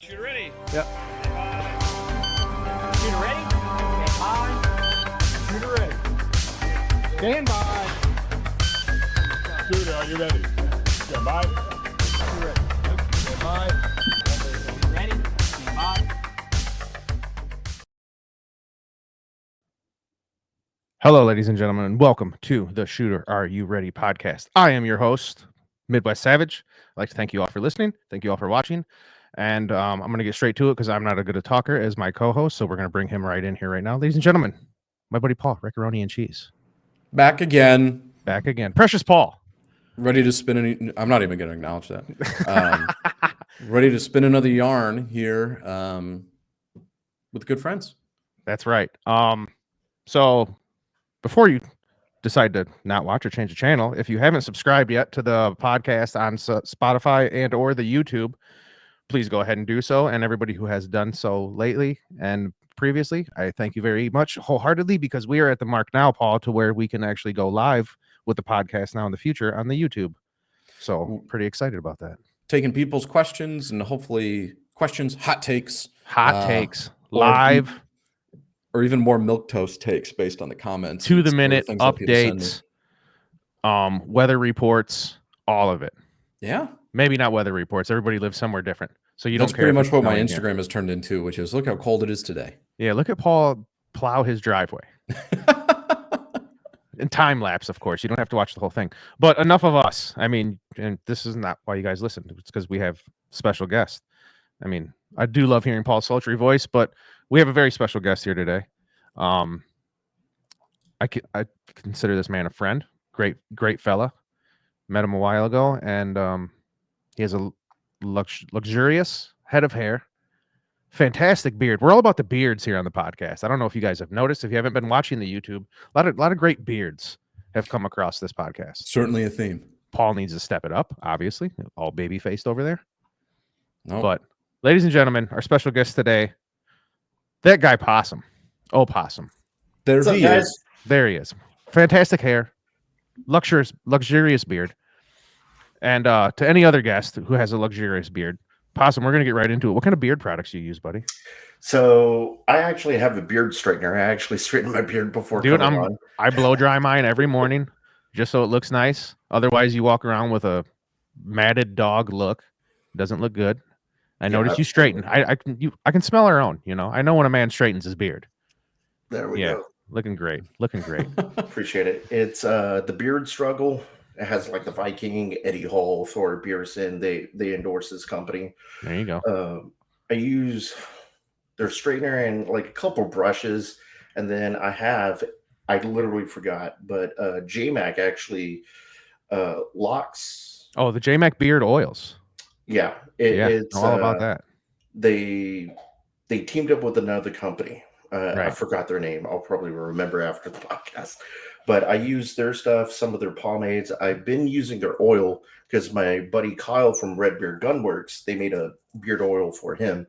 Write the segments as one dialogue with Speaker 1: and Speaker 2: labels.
Speaker 1: Shooter ready.
Speaker 2: Yep.
Speaker 3: Shooter ready? Stand by. Shooter ready. Stand by.
Speaker 4: Shooter, are you ready? Stand by.
Speaker 3: Shooter ready.
Speaker 4: Stand by.
Speaker 3: Shooter ready? Stand by.
Speaker 2: Hello, ladies and gentlemen, and welcome to the Shooter Are You Ready podcast. I am your host, Midwest Savage. I'd like to thank you all for listening. Thank you all for watching. And I'm going to get straight to it because I'm not as good a talker as my co-host. So we're going to bring him right in here right now. Ladies and gentlemen, my buddy Paul, Macaroni and Cheese.
Speaker 4: Back again.
Speaker 2: Back again. Precious Paul.
Speaker 4: Ready to spin I'm not even going to acknowledge that. Ready to spin another yarn here with good friends.
Speaker 2: That's right. So before you decide to not watch or change the channel, if you haven't subscribed yet to the podcast on Spotify and or the YouTube, please go ahead and do so. And everybody who has done so lately and previously, I thank you very much wholeheartedly, because we are at the mark now, Paul, to where we can actually go live with the podcast now in the future on the YouTube. So pretty excited about that.
Speaker 4: Taking people's questions and hopefully questions, hot takes,
Speaker 2: takes, live,
Speaker 4: or even more milquetoast takes based on the comments.
Speaker 2: To the minute updates, weather reports, all of it.
Speaker 4: Yeah.
Speaker 2: Maybe not weather reports. Everybody lives somewhere different. So
Speaker 4: That's
Speaker 2: don't care.
Speaker 4: Pretty much what my Instagram has turned into, which is look how cold it is today.
Speaker 2: Yeah, look at Paul plow his driveway. And time lapse, of course. You don't have to watch the whole thing. But enough of us. I mean, and this is not why you guys listen. It's because we have special guests. I mean, I do love hearing Paul's sultry voice, but we have a very special guest here today. I consider this man a friend. Great fella. Met him a while ago, and he has a luxurious head of hair. Fantastic beard. We're all about the beards here on the podcast. I don't know if you guys have noticed. If you haven't been watching the YouTube, a lot of great beards have come across this podcast.
Speaker 4: Certainly a theme.
Speaker 2: Paul needs to step it up, obviously. All baby-faced over there.
Speaker 4: Nope.
Speaker 2: But, ladies and gentlemen, our special guest today, That Guy Opossum. Opossum.
Speaker 4: There he is.
Speaker 2: There he is. Fantastic hair. Luxurious beard. And to any other guest who has a luxurious beard, Possum, we're going to get right into it. What kind of beard products do you use, buddy?
Speaker 5: So I actually have a beard straightener. I actually straighten my beard before
Speaker 2: Dude,
Speaker 5: coming on.
Speaker 2: I blow dry mine every morning just so it looks nice. Otherwise, you walk around with a matted dog look. Doesn't look good. I noticed you straighten. I can smell our own, you know. I know when a man straightens his beard.
Speaker 5: There we go.
Speaker 2: Looking great. Looking great.
Speaker 5: Appreciate it. It's the Beard Struggle. It has like the Viking, Eddie Hall, Thor Pearson. They endorse this company.
Speaker 2: There you go.
Speaker 5: I use their straightener and like a couple brushes, and then I literally forgot, but JMac actually locks.
Speaker 2: Oh, the JMac beard oils.
Speaker 5: Yeah,
Speaker 2: it's all about that.
Speaker 5: They teamed up with another company. I forgot their name. I'll probably remember after the podcast. But I use their stuff, some of their pomades. I've been using their oil because my buddy Kyle from Red Beard Gunworks, they made a beard oil for him.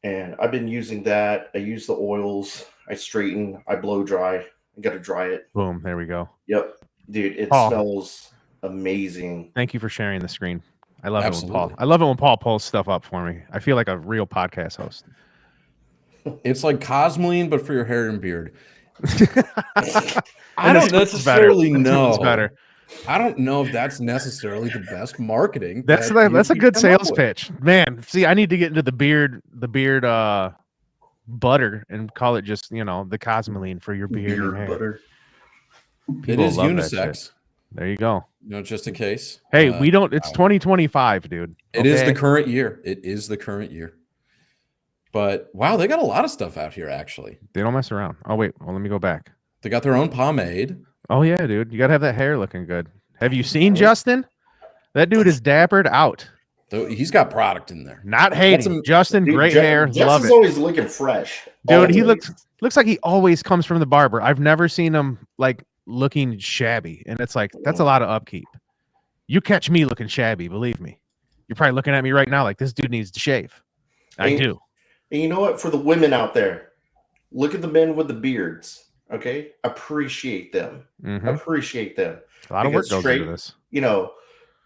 Speaker 5: And I've been using that. I use the oils. I straighten. I blow dry. I got to dry it.
Speaker 2: Boom. There we go.
Speaker 5: Yep. Dude, it smells amazing.
Speaker 2: Thank you for sharing the screen. I love it when Paul. I love it when Paul pulls stuff up for me. I feel like a real podcast host.
Speaker 4: It's like Cosmoline, but for your hair and beard. I don't necessarily know. I don't know if that's necessarily the best marketing.
Speaker 2: That's a good sales pitch, man. See, I need to get into the beard butter and call it just the Cosmoline for your beard and hair.
Speaker 5: Butter.
Speaker 4: It is unisex.
Speaker 2: There you go.
Speaker 4: Just in case.
Speaker 2: Hey, we don't. It's 2025, dude.
Speaker 4: It is the current year. It is the current year. But wow, they got a lot of stuff out here. Actually,
Speaker 2: they don't mess around. Oh wait, well let me go back.
Speaker 4: They got their own pomade.
Speaker 2: Oh yeah, dude, you gotta have that hair looking good. Have you seen Justin? That dude is dappered out.
Speaker 4: He's got product in there.
Speaker 2: Not hating. Justin, dude, great hair.
Speaker 5: Justin's
Speaker 2: love it.
Speaker 5: Always looking fresh.
Speaker 2: Dude, he looks like he always comes from the barber. I've never seen him like looking shabby, and it's like that's a lot of upkeep. You catch me looking shabby, believe me. You're probably looking at me right now like this dude needs to shave. I do.
Speaker 5: And you know what? For the women out there, look at the men with the beards. Okay, appreciate them.
Speaker 2: Mm-hmm.
Speaker 5: Appreciate them.
Speaker 2: A lot of work goes into this.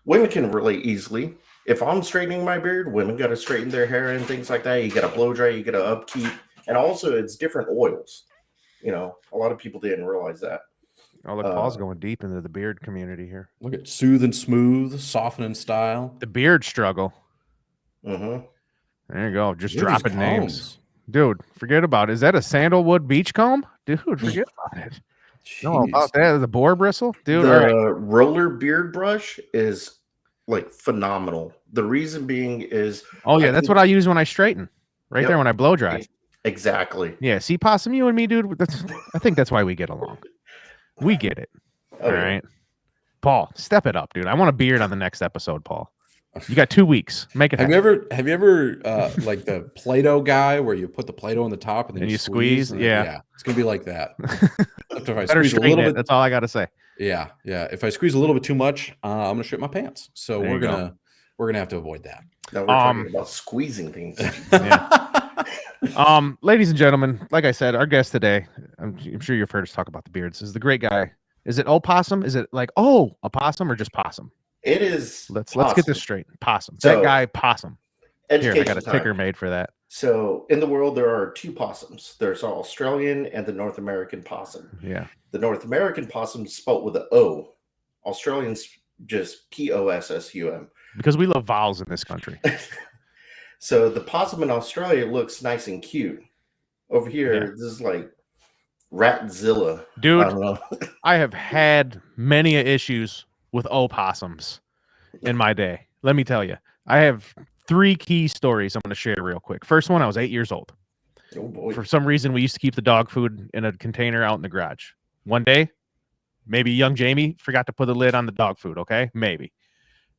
Speaker 5: Women can relate easily. if I'm straightening my beard, women got to straighten their hair and things like that. You got to blow dry, you got to upkeep, and also it's different oils. You know, a lot of people didn't realize that.
Speaker 2: Oh, look, Paul's going deep into the beard community here.
Speaker 4: Look at soothe and smooth, soften and style.
Speaker 2: The beard struggle.
Speaker 5: Mm-hmm.
Speaker 2: There you go. Just
Speaker 4: Look at these
Speaker 2: dropping names.
Speaker 4: combs.
Speaker 2: Dude, forget about it. Is that a sandalwood beach comb? Dude, forget about it. No, about
Speaker 4: Jeez.
Speaker 2: that. The boar bristle? Dude,
Speaker 5: The
Speaker 2: all right.
Speaker 5: roller beard brush is like phenomenal. The reason being is
Speaker 2: Oh, yeah, that's what I use when I straighten. Right
Speaker 5: Yep.
Speaker 2: there when I blow dry.
Speaker 5: Exactly.
Speaker 2: Yeah, see, Possum, you and me, dude, I think that's why we get along. We get it.
Speaker 5: Oh,
Speaker 2: All
Speaker 5: yeah.
Speaker 2: right. Paul, step it up, dude. I want a beard on the next episode, Paul. You got 2 weeks. Make it
Speaker 4: Have
Speaker 2: happen.
Speaker 4: you ever like the Play-Doh guy where you put the Play-Doh on the top and then
Speaker 2: And
Speaker 4: you
Speaker 2: you squeeze?
Speaker 4: and
Speaker 2: Yeah.
Speaker 4: yeah, it's gonna be like that. If I
Speaker 2: Better
Speaker 4: squeeze a
Speaker 2: straighten
Speaker 4: little
Speaker 2: it.
Speaker 4: bit,
Speaker 2: That's all I got to say.
Speaker 4: yeah. If I squeeze a little bit too much, I'm gonna shit my pants. So
Speaker 2: There
Speaker 4: we're
Speaker 2: you go.
Speaker 4: gonna have to avoid that.
Speaker 5: Now we're talking about squeezing things.
Speaker 2: Ladies and gentlemen, like I said, our guest today, I'm sure you've heard us talk about the beards, is the great guy. Is it opossum? Is it like opossum or just possum?
Speaker 5: It is.
Speaker 2: Let's get this straight. Possum.
Speaker 5: So,
Speaker 2: that guy Possum. Here, I got a
Speaker 5: Education
Speaker 2: ticker
Speaker 5: time.
Speaker 2: made for that.
Speaker 5: So in the world, there are two possums. There's Australian and the North American possum.
Speaker 2: Yeah.
Speaker 5: The North American possum is spelled with an O. Australians just Possum.
Speaker 2: Because we love vowels in this country.
Speaker 5: So the possum in Australia looks nice and cute. Over here, this is like Ratzilla.
Speaker 2: Dude,
Speaker 5: I don't know.
Speaker 2: I have had many issues with opossums in my day. Let me tell you. I have 3 key stories I'm going to share real quick. First one, I was 8 years old.
Speaker 5: Oh boy.
Speaker 2: For some reason, we used to keep the dog food in a container out in the garage. One day, maybe young Jamie forgot to put the lid on the dog food, okay? Maybe.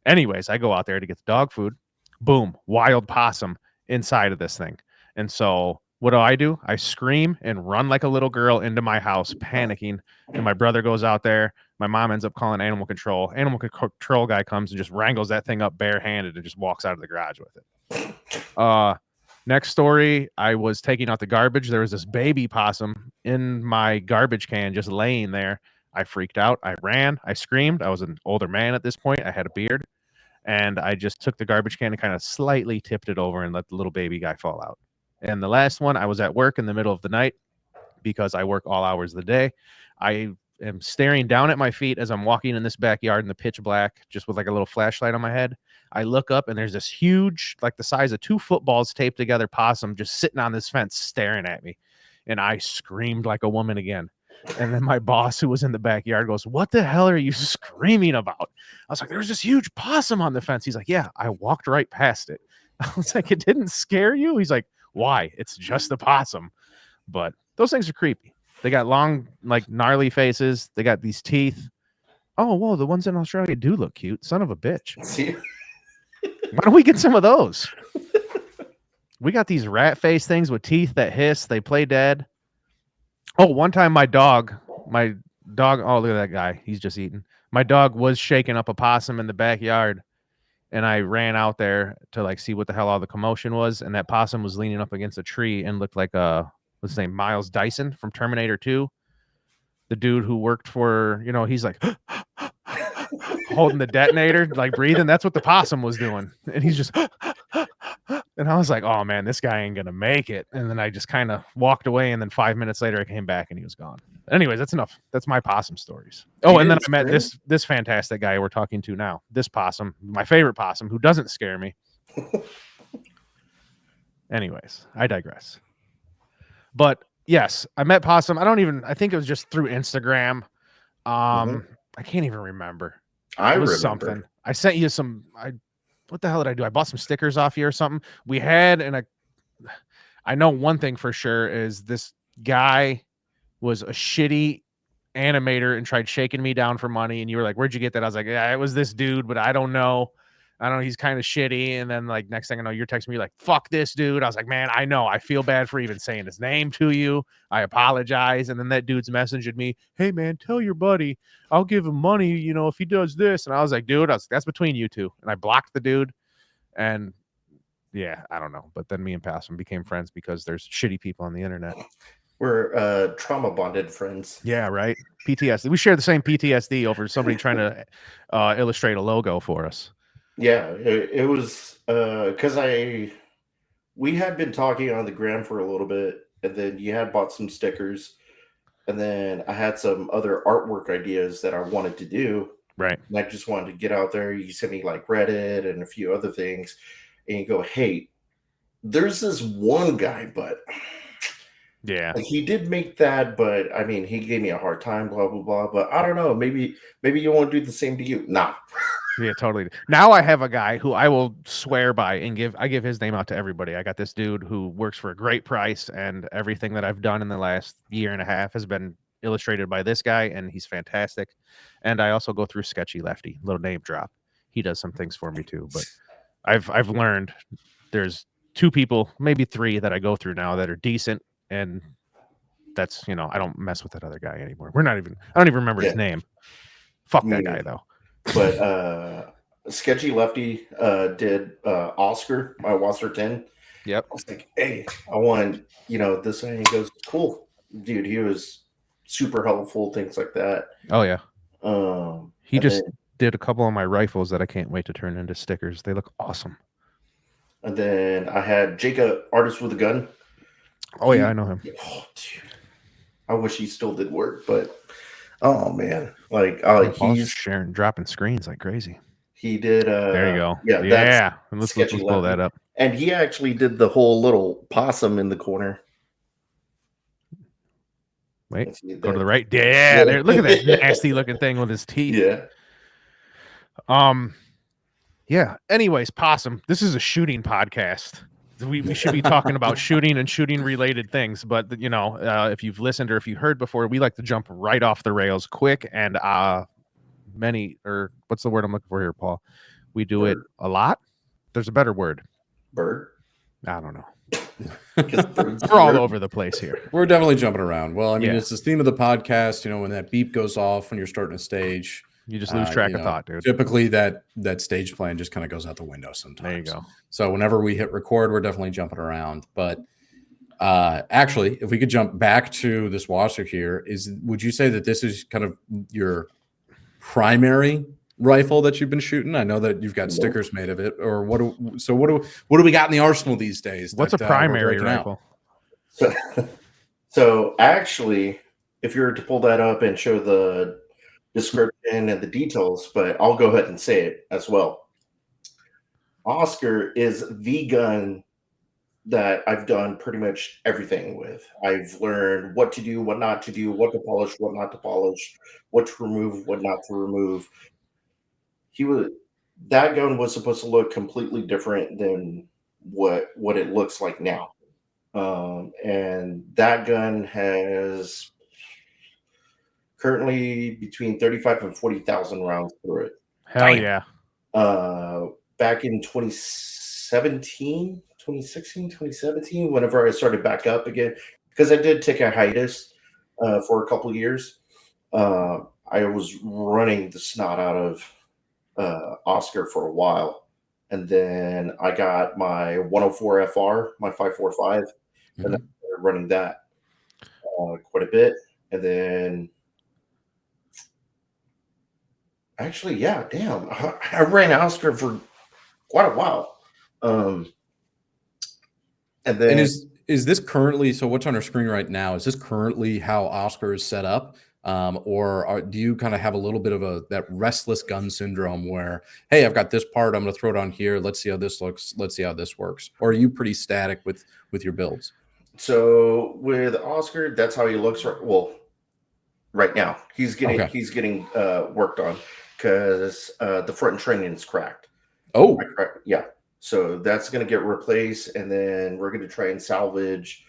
Speaker 2: Anyways, I go out there to get the dog food. Boom, wild possum inside of this thing. And so what do? I scream and run like a little girl into my house, panicking. And my brother goes out there. My mom ends up calling animal control. Animal control guy comes and just wrangles that thing up barehanded and just walks out of the garage with it. Next story, I was taking out the garbage. There was this baby possum in my garbage can just laying there. I freaked out. I ran. I screamed. I was an older man at this point. I had a beard. And I just took the garbage can and kind of slightly tipped it over and let the little baby guy fall out. And the last one, I was at work in the middle of the night because I work all hours of the day. I am staring down at my feet as I'm walking in this backyard in the pitch black, just with like a little flashlight on my head. I look up and there's this huge, like the size of 2 footballs taped together possum just sitting on this fence staring at me. And I screamed like a woman again. And then my boss, who was in the backyard, goes, "What the hell are you screaming about?" I was like, "There's this huge possum on the fence." He's like, "Yeah, I walked right past it." I was like, "It didn't scare you?" He's like, "Why? It's just a possum." But those things are creepy. They got long, like gnarly faces. They got these teeth. Oh, whoa, the ones in Australia do look cute. Son of a bitch.
Speaker 5: See?
Speaker 2: Why don't we get some of those? We got these rat face things with teeth that hiss. They play dead. Oh, one time my dog, oh, look at that guy. He's just eating. My dog was shaking up a possum in the backyard, and I ran out there to like see what the hell all the commotion was. And that possum was leaning up against a tree and looked like what's his name? Miles Dyson from Terminator 2. The dude who worked for, he's like holding the detonator, like breathing. That's what the possum was doing. And he's just, and I was like, oh man, this guy ain't going to make it. And then I just kind of walked away. And then 5 minutes later, I came back and he was gone. Anyways, that's enough. That's my possum stories. Oh, and then I met this fantastic guy we're talking to now. This possum, my favorite possum, who doesn't scare me. Anyways, I digress. But yes, I met Possum. I think it was just through Instagram. I can't even remember.
Speaker 5: I remember
Speaker 2: something. I sent you what the hell did I do? I bought some stickers off you or something. We had, and I know one thing for sure is this guy was a shitty animator and tried shaking me down for money. And you were like, "Where'd you get that?" I was like, "Yeah, it was this dude, but I don't know. He's kind of shitty." And then like next thing I know, you're texting me like, "Fuck this dude." I was like, "Man, I know. I feel bad for even saying his name to you. I apologize." And then that dude's messaging me, "Hey man, tell your buddy I'll give him money, if he does this." And I was like, "Dude, that's between you two." And I blocked the dude. And yeah, I don't know. But then me and Possum became friends because there's shitty people on the internet.
Speaker 5: We're trauma bonded friends.
Speaker 2: Yeah, right. PTSD. We share the same PTSD over somebody trying to illustrate a logo for us.
Speaker 5: Yeah, it was because we had been talking on the gram for a little bit, and then you had bought some stickers, and then I had some other artwork ideas that I wanted to do,
Speaker 2: Right.
Speaker 5: and I just wanted to get out there. You sent me like Reddit and a few other things, and you go, "Hey, there's this one guy, but
Speaker 2: Yeah.
Speaker 5: like he did make that, but I mean, he gave me a hard time, blah blah blah. But I don't know, maybe you want to do the same to you? Nah,
Speaker 2: Yeah, totally. Now I have a guy who I will swear by and give his name out to everybody. I got this dude who works for a great price, and everything that I've done in the last year and a half has been illustrated by this guy, and he's fantastic. And I also go through Sketchy Lefty, little name drop. He does some things for me too, but I've learned there's 2 people, maybe 3 that I go through now that are decent, and that's, I don't mess with that other guy anymore. I don't even remember his
Speaker 5: yeah,
Speaker 2: name. Fuck
Speaker 5: me
Speaker 2: that guy
Speaker 5: neither.
Speaker 2: though.
Speaker 5: But Sketchy Lefty did Oscar, my Wasser 10.
Speaker 2: Yep.
Speaker 5: I was like, hey, I want, this. And he goes, cool. Dude, he was super helpful, things like that.
Speaker 2: Oh yeah. He
Speaker 5: And
Speaker 2: just
Speaker 5: then,
Speaker 2: did a couple of my rifles that I can't wait to turn into stickers. They look awesome.
Speaker 5: and then I had Jacob, Artist with a Gun.
Speaker 2: Oh yeah, I know him.
Speaker 5: Oh, dude. I wish he still did work, but oh man, like
Speaker 2: Paul's dropping screens like crazy.
Speaker 5: he did.
Speaker 2: There you go.
Speaker 5: Yeah,
Speaker 2: Yeah.
Speaker 5: that's
Speaker 2: Let's
Speaker 5: Sketchy
Speaker 2: blow
Speaker 5: Lefty.
Speaker 2: that up.
Speaker 5: And he actually did the whole little possum in the corner.
Speaker 2: Wait,
Speaker 5: See it
Speaker 2: go to
Speaker 5: there.
Speaker 2: the right. Yeah, there. Look at that nasty looking thing with his teeth.
Speaker 5: Yeah.
Speaker 2: Yeah. Anyways, Possum, this is a shooting podcast. We should be talking about shooting and shooting related things, but if you've listened or if you heard before, we like to jump right off the rails quick and what's the word I'm looking for here, Paul? We do it a lot. There's a better word.
Speaker 5: Bird.
Speaker 2: I don't know.
Speaker 5: We're
Speaker 2: all over the place here.
Speaker 4: We're definitely jumping around. Well, I mean,
Speaker 2: Yeah.
Speaker 4: It's the theme of the podcast. When that beep goes off when you're starting a stage,
Speaker 2: you just lose track of thought, dude.
Speaker 4: Typically, that stage plan just kind of goes out the window sometimes.
Speaker 2: There you go.
Speaker 4: So whenever we hit record, we're definitely jumping around. But actually, if we could jump back to this washer here, would you say that this is kind of your primary rifle that you've been shooting? I know that you've got stickers made of it, or what do we got in the arsenal these days?
Speaker 2: What's a primary rifle?
Speaker 5: So actually, if you were to pull that up and show the description and the details, but I'll go ahead and say it as well. Oscar is the gun that I've done pretty much everything with. I've learned what to do, what not to do, what to polish, what not to polish, what to remove, what not to remove. That gun was supposed to look completely different than what it looks like now. And that gun has currently between 35 and 40,000 rounds through it.
Speaker 2: Hell yeah.
Speaker 5: Back in 2016, 2017, whenever I started back up again, because I did take a hiatus for a couple of years. I was running the snot out of Oscar for a while. And then I got my 104 FR, my 545, and then I started running that quite a bit. And then actually, yeah, damn, I ran Oscar for quite a while. And then
Speaker 4: is this currently, so what's on our screen right now? Is this currently how Oscar is set up? Or do you kind of have a little bit of that restless gun syndrome where, hey, I've got this part, I'm going to throw it on here. Let's see how this looks. Let's see how this works. Or are you pretty static with your builds?
Speaker 5: So with Oscar, that's how he looks. Right now he's getting worked on because the front training is cracked.
Speaker 4: Oh,
Speaker 5: yeah. So that's going to get replaced, and then we're going to try and salvage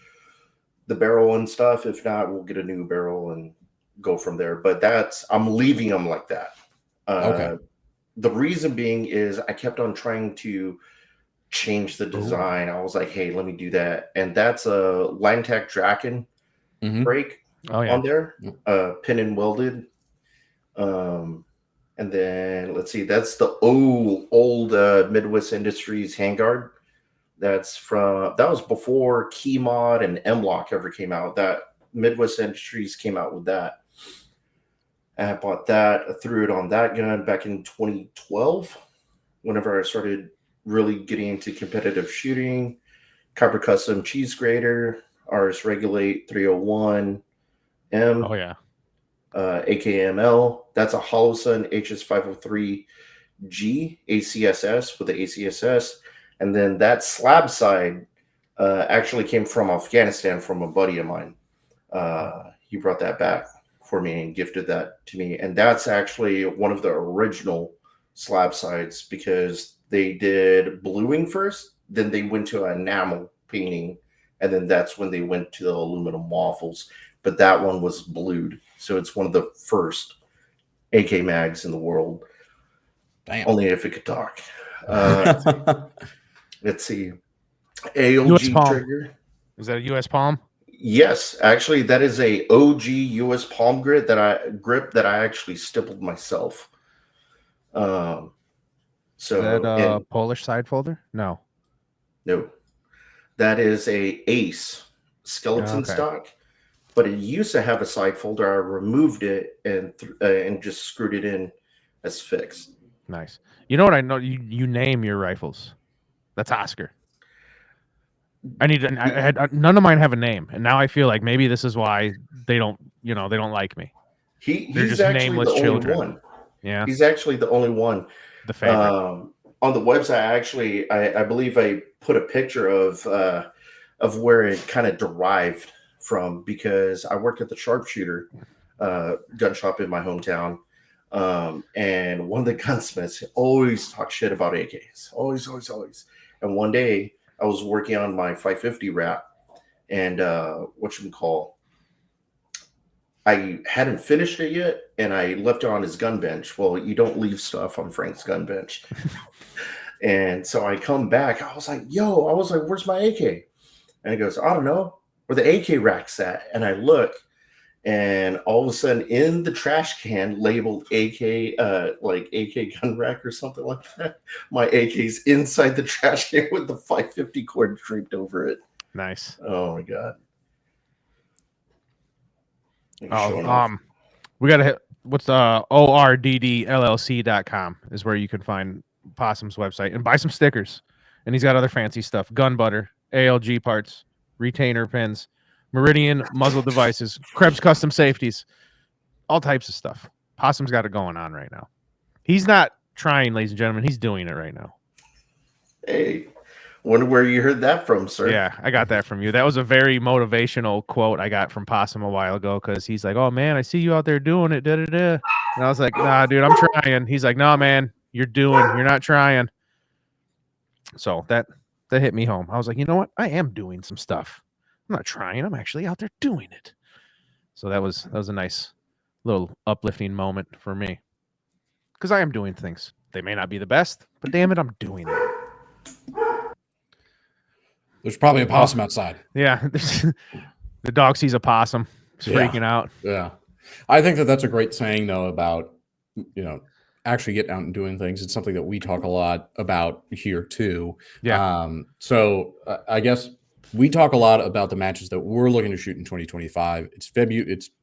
Speaker 5: the barrel and stuff. If not, we'll get a new barrel and go from there. But I'm leaving them like that.
Speaker 4: Okay.
Speaker 5: The reason being is I kept on trying to change the design. I was like, hey, let me do that. And that's a Landtech Draken brake on there, pin and welded. And then let's see, that's the old Midwest Industries handguard. That was before Keymod and M-Lock ever came out. That Midwest Industries came out with that. And I bought that, I threw it on that gun back in 2012. whenever I started really getting into competitive shooting. Copper Custom Cheese Grater, RS Regulate 301 M,
Speaker 2: Oh yeah.
Speaker 5: AKML. That's a Holosun HS503G ACSS with the ACSS. And then that slab side actually came from Afghanistan from a buddy of mine. He brought that back for me and gifted that to me. And that's actually one of the original slab sides because they did bluing first, then they went to enamel painting, and then that's when they went to the aluminum waffles. But that one was blued. So it's one of the first AK mags in the world.
Speaker 4: Damn.
Speaker 5: Only if it could talk. Let's see.
Speaker 2: US
Speaker 5: AOG
Speaker 2: Palm.
Speaker 5: trigger.
Speaker 2: Is that a US Palm?
Speaker 5: Yes, actually, that is a OG US Palm grip that I actually stippled myself. So
Speaker 2: Is that a Polish side folder? No,
Speaker 5: that is a Ace skeleton stock, but it used to have a side folder. I removed it and just screwed it in as fixed.
Speaker 2: Nice. You know what I know? You name your rifles. That's Oscar. I need to. I had none of mine have a name, and now I feel like maybe this is why they don't like me. They're
Speaker 5: He's
Speaker 2: just
Speaker 5: actually
Speaker 2: nameless
Speaker 5: the
Speaker 2: children.
Speaker 5: only one.
Speaker 2: Yeah,
Speaker 5: he's actually the only one.
Speaker 2: The favorite.
Speaker 5: On the website, I believe I put a picture of where it kind of derived from because I worked at the sharpshooter gun shop in my hometown. And one of the gunsmiths always talked shit about AKs. Always. And one day I was working on my 550 wrap and I hadn't finished it yet and I left it on his gun bench. Well, you don't leave stuff on Frank's gun bench. And so I come back. I was like, where's my AK? And he goes, I don't know where the AK rack's at. And I look, and all of a sudden in the trash can labeled AK, like AK gun rack or something like that, my AK's inside the trash can with the 550 cord draped over it.
Speaker 2: Nice.
Speaker 5: Oh my God.
Speaker 2: We got to hit what's ORDDLLC.com is where you can find Possum's website and buy some stickers. And he's got other fancy stuff: gun butter, ALG parts, retainer pins, Meridian muzzle devices, Krebs custom safeties, all types of stuff. Possum's got it going on right now. He's not trying, ladies and gentlemen. He's doing it right now.
Speaker 5: Hey, wonder where you heard that from, sir.
Speaker 2: Yeah, I got that from you. That was a very motivational quote I got from Possum a while ago because he's like, oh, man, I see you out there doing it. Da, da, da. And I was like, nah, dude, I'm trying. He's like, nah, man, you're not trying. So that hit me home. I was like, you know what? I am doing some stuff. I'm not trying. I'm actually out there doing it. So that was a nice little uplifting moment for me because I am doing things. They may not be the best, but damn it, I'm doing it.
Speaker 4: There's probably a possum outside.
Speaker 2: Yeah. The dog sees a possum. He's freaking out.
Speaker 4: Yeah. I think that's a great saying, though, about, actually getting out and doing things. It's something that we talk a lot about here, too.
Speaker 2: Yeah.
Speaker 4: So I guess we talk a lot about the matches that we're looking to shoot in 2025. It's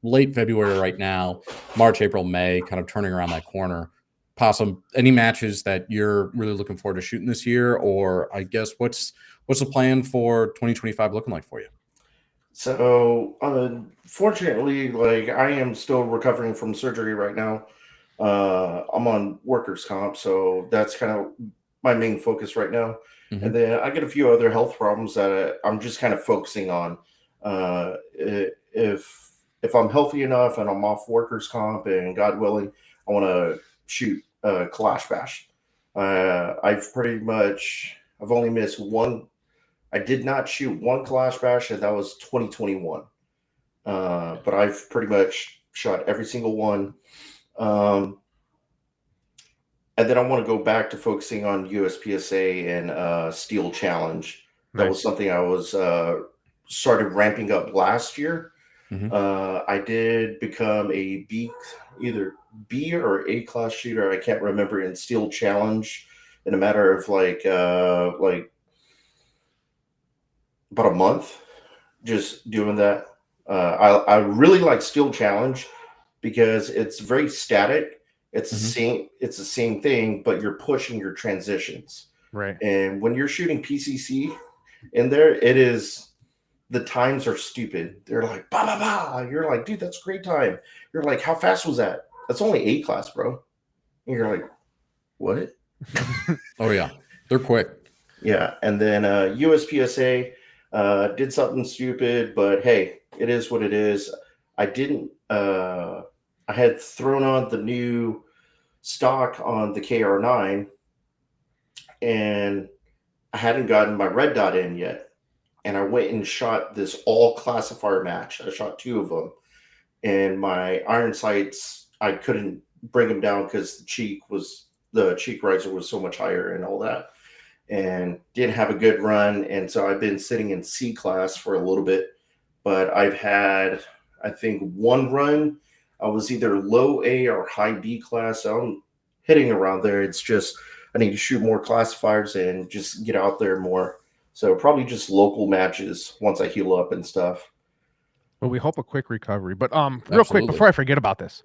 Speaker 4: late February right now, March, April, May, kind of turning around that corner. Possum, any matches that you're really looking forward to shooting this year? Or I guess what's the plan for 2025 looking like for you?
Speaker 5: So, fortunately, I am still recovering from surgery right now. I'm on workers' comp, so that's kind of my main focus right now. Mm-hmm. And then I get a few other health problems that I'm just kind of focusing on. If I'm healthy enough and I'm off workers' comp and God willing, I want to shoot KalashBash. I've only missed one. I did not shoot one KalashBash, and that was 2021. But I've pretty much shot every single one. And then I want to go back to focusing on USPSA and Steel Challenge. That was something I was started ramping up last year. Mm-hmm. I did become a either B or A class shooter. I can't remember in Steel Challenge in a matter of about a month, just doing that. I really like Steel Challenge because it's very static It's the same. It's the same thing, but you're pushing your transitions.
Speaker 2: Right.
Speaker 5: And when you're shooting PCC in there, it is the times are stupid. They're like ba ba ba. You're like, dude, that's a great time. You're like, how fast was that? That's only A class, bro. And you're like, what?
Speaker 4: Oh yeah, they're quick.
Speaker 5: Yeah, and then USPSA did something stupid, but hey, it is what it is. I didn't. I had thrown on the new stock on the KR9, and I hadn't gotten my red dot in yet. And I went and shot this all classifier match. I shot 2 of them, and my iron sights, I couldn't bring them down because the cheek riser was so much higher and all that, and didn't have a good run. And so I've been sitting in C class for a little bit, but I've had, I think, one run. I was either low A or high B class. So I'm hitting around there. It's just, I need to shoot more classifiers and just get out there more. So probably just local matches once I heal up and stuff.
Speaker 2: Well, we hope a quick recovery. But real quick,
Speaker 4: Absolutely.
Speaker 2: before I forget about this,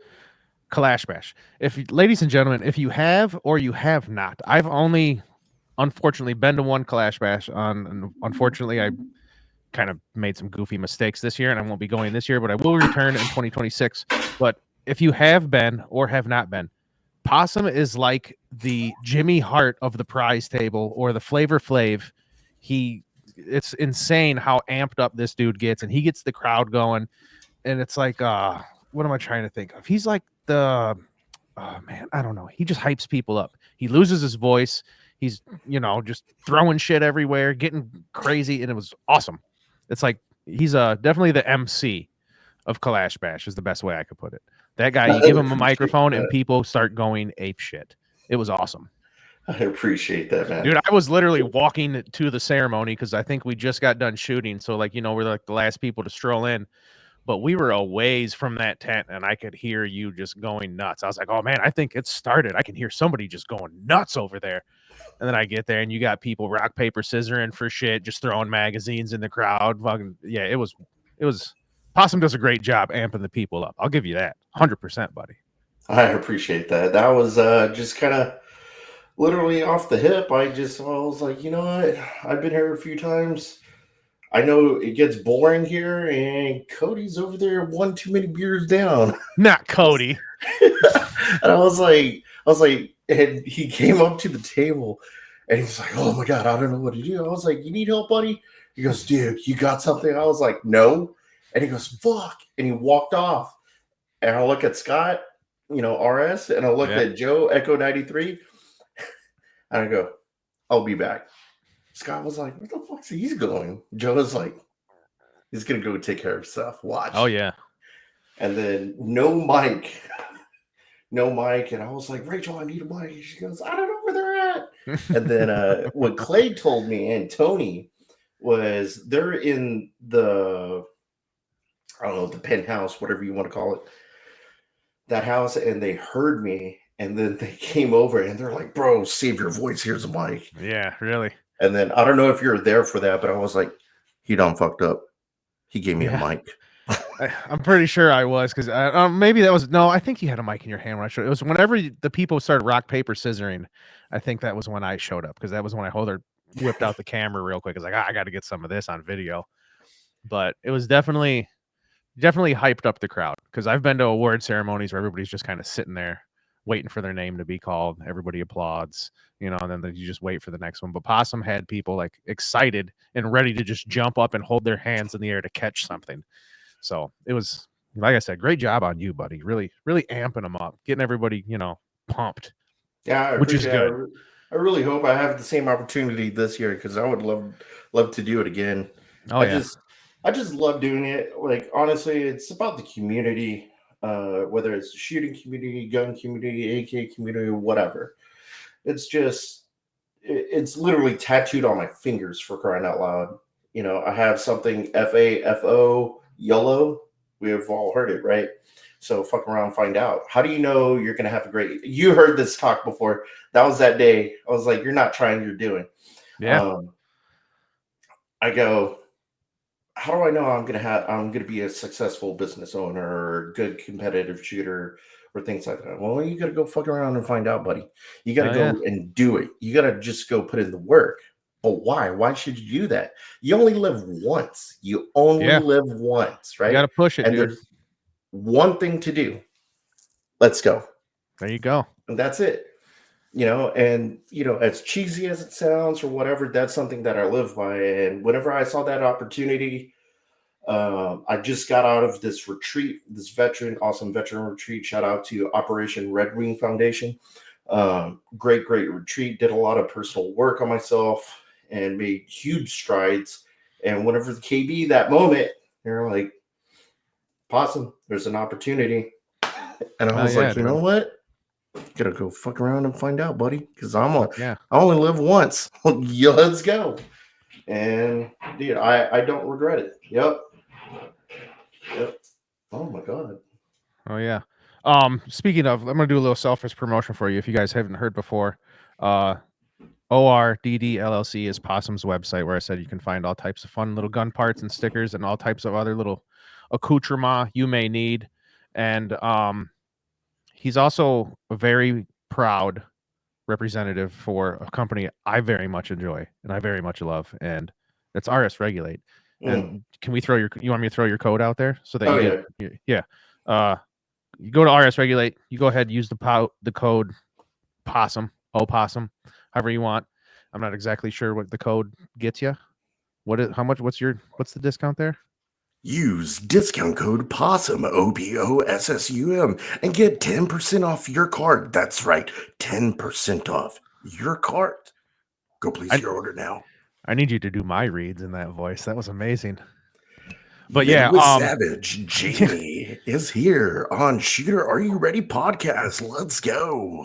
Speaker 2: KalashBash. Ladies and gentlemen, if you have or you have not, I've only unfortunately been to one KalashBash. Unfortunately, I kind of made some goofy mistakes this year, and I won't be going this year, but I will return in 2026. But if you have been or have not been, Possum is like the Jimmy Hart of the prize table or the Flavor Flav. It's insane how amped up this dude gets, and he gets the crowd going. And it's like, what am I trying to think of? He's like oh man, I don't know. He just hypes people up. He loses his voice. He's, just throwing shit everywhere, getting crazy, and it was awesome. It's like he's definitely the MC of KalashBash is the best way I could put it. That guy, you give him a microphone and people start going ape shit. It was awesome.
Speaker 5: I appreciate that, man.
Speaker 2: Dude, I was literally walking to the ceremony because I think we just got done shooting. So, we're like the last people to stroll in. But we were a ways from that tent, and I could hear you just going nuts. I was like, oh, man, I think it started. I can hear somebody just going nuts over there. And then I get there, and you got people rock, paper, scissoring for shit, just throwing magazines in the crowd. Fucking, yeah, it was. Possum does a great job amping the people up. I'll give you that. 100%, buddy.
Speaker 5: I appreciate that. That was just kind of literally off the hip. I was like, you know what? I've been here a few times. I know it gets boring here, and Cody's over there one too many beers down.
Speaker 2: Not Cody.
Speaker 5: And I was like, and he came up to the table, and he's like, oh my God, I don't know what to do. I was like, you need help, buddy? He goes, dude, you got something? I was like, no. And he goes, fuck. And he walked off. And I look at Scott, RS, and I look at Joe, Echo 93, and I go, I'll be back. Scott was like, where the fuck's he going? Joe was like, he's going to go take care of himself. Watch.
Speaker 2: Oh, yeah.
Speaker 5: And then no mic. And I was like, Rachel, I need a mic. She goes, I don't know where they're at. And then what Clay told me and Tony was they're in the, I don't know, the penthouse, whatever you want to call it, that house. And they heard me. And then they came over and they're like, bro, save your voice. Here's a mic.
Speaker 2: Yeah, really.
Speaker 5: And then I don't know if you're there for that, but I was like, he done fucked up. He gave me a mic.
Speaker 2: I'm pretty sure I was because maybe that was I think you had a mic in your hand when I showed. It was whenever the people started rock paper scissoring. I think that was when I showed up because that was when I whipped out the camera real quick. I was like, I got to get some of this on video. But it was definitely hyped up the crowd because I've been to award ceremonies where everybody's just kind of sitting there waiting for their name to be called. Everybody applauds, and then you just wait for the next one. But Possum had people like excited and ready to just jump up and hold their hands in the air to catch something. So it was, like I said, great job on you, buddy. Really, really amping them up, getting everybody, pumped.
Speaker 5: Yeah,
Speaker 2: which is good.
Speaker 5: I really hope I have the same opportunity this year because I would love to do it again.
Speaker 2: Oh,
Speaker 5: I just love doing it. Like, honestly, it's about the community. Whether it's shooting community, gun community, AK community, whatever. It's it's literally tattooed on my fingers for crying out loud. I have something FAFO YOLO. We have all heard it, right? So fuck around, find out. How do you know you're going to have you heard this talk before. That was that day. I was like, you're not trying, you're doing.
Speaker 2: Yeah.
Speaker 5: I go, how do I know I'm gonna be a successful business owner or a good competitive shooter or things like that. Well, you got to go fuck around and find out, buddy. You got to
Speaker 2: Oh,
Speaker 5: go
Speaker 2: yeah.
Speaker 5: and do it. You got to just go put in the work. But why? Why should you do that? You only live once. You only
Speaker 2: Yeah.
Speaker 5: live once,
Speaker 2: You
Speaker 5: right?
Speaker 2: got to push it,
Speaker 5: And
Speaker 2: dude.
Speaker 5: there's one thing to do. Let's go.
Speaker 2: There you go.
Speaker 5: And that's it. You know, and, you know, as cheesy as it sounds or whatever, that's something that I live by. And whenever I saw that opportunity, I just got out of this retreat, this awesome veteran retreat. Shout out to Operation Red Wing Foundation. Great retreat. Did a lot of personal work on myself and made huge strides. And whenever the KB, that moment, they're like, Possum, there's an opportunity. And I was like, you know what? Gotta go fuck around and find out, buddy. Because I only live once. Yeah, let's go. And dude, I don't regret it. Yep. Oh my god.
Speaker 2: Oh yeah. Speaking of, I'm gonna do a little selfish promotion for you if you guys haven't heard before. ORDD LLC is Possum's website where I said you can find all types of fun little gun parts and stickers and all types of other little accoutrement you may need. And he's also a very proud representative for a company I very much enjoy and I very much love, and it's RS Regulate. And can we throw you want me to throw your code out there so that you go to RS Regulate, you go ahead, use the code Possum, Opossum, however you want. I'm not exactly sure what the code gets you. What's the discount there?
Speaker 5: Use discount code POSSUM, OPOSSUM, and get 10% off your cart. That's right, 10% off your cart. Go place your order now.
Speaker 2: I need you to do my reads in that voice. That was amazing. But
Speaker 5: Savage Jamie is here on Shooter Are You Ready podcast. Let's go.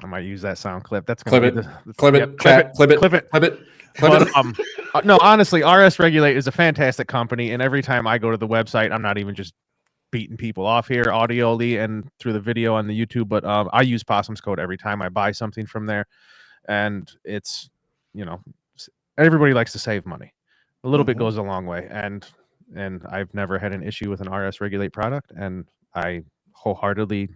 Speaker 2: I might use that sound clip. That's
Speaker 4: clip
Speaker 2: gonna
Speaker 4: it. Clip it.
Speaker 2: But no, honestly, RS Regulate is a fantastic company, and every time I go to the website, I'm not even just beating people off here audioly and through the video on the YouTube, but I use Possum's code every time I buy something from there, and it's, you know, everybody likes to save money. A little bit goes a long way, and I've never had an issue with an RS Regulate product, and I wholeheartedly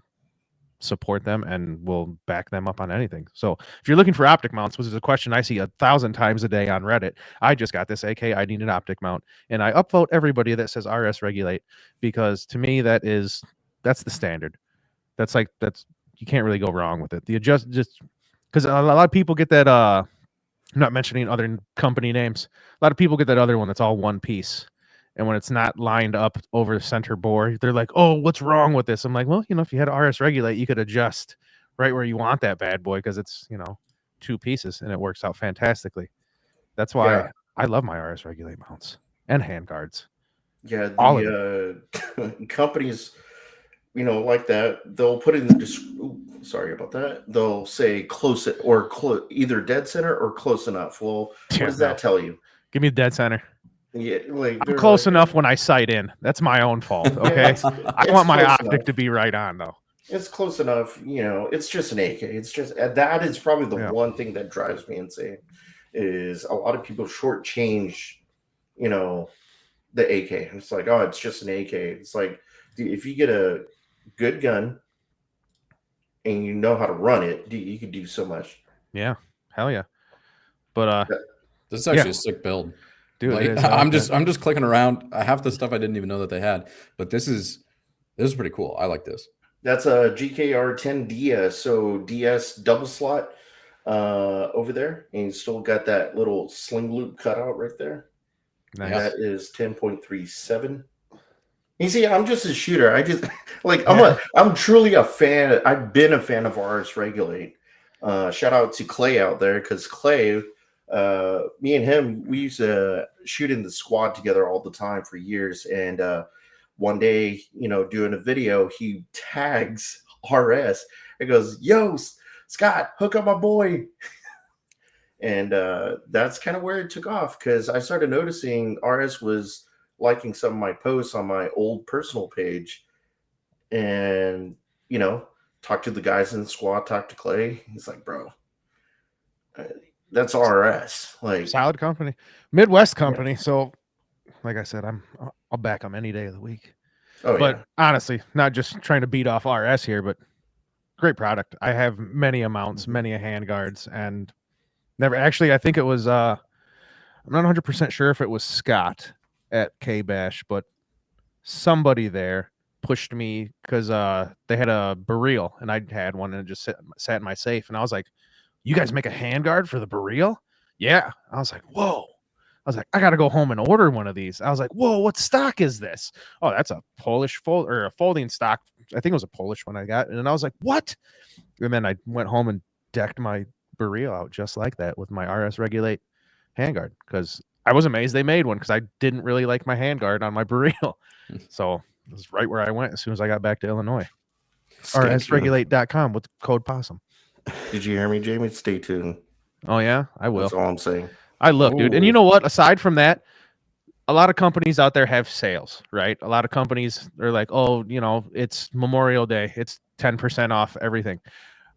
Speaker 2: support them and will back them up on anything. So if you're looking for optic mounts, which is a question I see 1,000 times a day on Reddit, I just got this AK, I need an optic mount, and I upvote everybody that says RS Regulate, because to me that's the standard. That's you can't really go wrong with it. Just because a lot of people get that I'm not mentioning other company names, a lot of people get that other one that's all one piece. And when it's not lined up over the center bore, they're like, oh, what's wrong with this? I'm like, well, if you had RS Regulate, you could adjust right where you want that bad boy, because it's, two pieces and it works out fantastically. That's why I love my RS Regulate mounts and handguards.
Speaker 5: Yeah, the companies, like that, they'll put in the sorry about that. They'll say close it or either dead center or close enough. Well, what does that tell you?
Speaker 2: Give me a dead center.
Speaker 5: Yeah,
Speaker 2: I'm close enough when I sight in. That's my own fault. Okay, I want my optic to be right on, though.
Speaker 5: It's close enough. It's just an AK. It's just that is probably the one thing that drives me insane. Is a lot of people shortchange, the AK. It's like, oh, it's just an AK. It's like, dude, if you get a good gun and you know how to run it, dude, you can do so much.
Speaker 2: Yeah, hell yeah. But
Speaker 4: this is actually a sick build.
Speaker 2: Dude,
Speaker 4: I'm just clicking around. Half the stuff I didn't even know that they had, but this is pretty cool. I like this.
Speaker 5: That's a GKR 10 DS, so DS double slot over there, and you still got that little sling loop cutout right there.
Speaker 2: Nice.
Speaker 5: That is 10.37. You see, I'm just a shooter. I just I'm truly a fan. I've been a fan of RS Regulate. Shout out to Clay out there, because Clay. Me and him, we used to shoot in the squad together all the time for years. And one day, doing a video, he tags RS and goes, yo, Scott, hook up my boy. And that's kind of where it took off, because I started noticing RS was liking some of my posts on my old personal page. And, talked to the guys in the squad, talked to Clay. He's like, bro, that's RS, like
Speaker 2: solid company, Midwest company. So, like I said, I'll back them any day of the week. Honestly, not just trying to beat off RS here, but great product. I have many amounts, many hand guards, and never actually. I think it was. I'm not 100% sure if it was Scott at KalashBash, but somebody there pushed me because they had a Baril and I had one and it just sat in my safe, and I was like, "You guys make a handguard for the Baril?" Yeah. I was like, "Whoa." I was like, "I gotta go home and order one of these." I was like, "Whoa, what stock is this?" "Oh, that's a Polish or a folding stock." I think it was a Polish one I got, and I was like, "What?" And then I went home and decked my Baril out just like that with my RS Regulate handguard, because I was amazed they made one, because I didn't really like my handguard on my Baril. So it was right where I went as soon as I got back to Illinois. RSregulate.com with code Possum.
Speaker 5: Did you hear me, Jamie? Stay tuned.
Speaker 2: Oh, yeah, I will.
Speaker 5: That's all I'm saying.
Speaker 2: I look, dude. And you know what? Aside from that, a lot of companies out there have sales, right? A lot of companies are like, oh, it's Memorial Day. It's 10% off everything.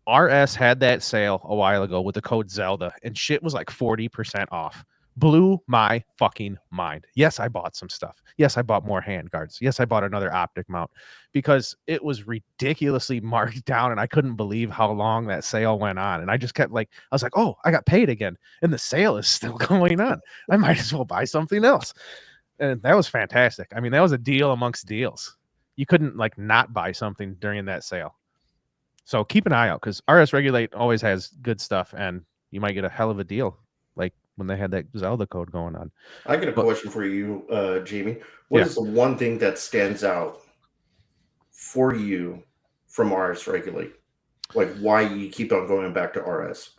Speaker 2: RS had that sale a while ago with the code Zelda, and shit was like 40% off. Blew my fucking mind. Yes, I bought some stuff. Yes, I bought more hand guards. Yes, I bought another optic mount because it was ridiculously marked down, and I couldn't believe how long that sale went on. And I just kept I was like, oh, I got paid again, and the sale is still going on. I might as well buy something else. And that was fantastic. I mean, that was a deal amongst deals. You couldn't not buy something during that sale. So keep an eye out, because RS Regulate always has good stuff, and you might get a hell of a deal, like when they had that Zelda code going on.
Speaker 5: I got a question for you, Jamie. What is the one thing that stands out for you from RS Regulate? Like, why you keep on going back to RS?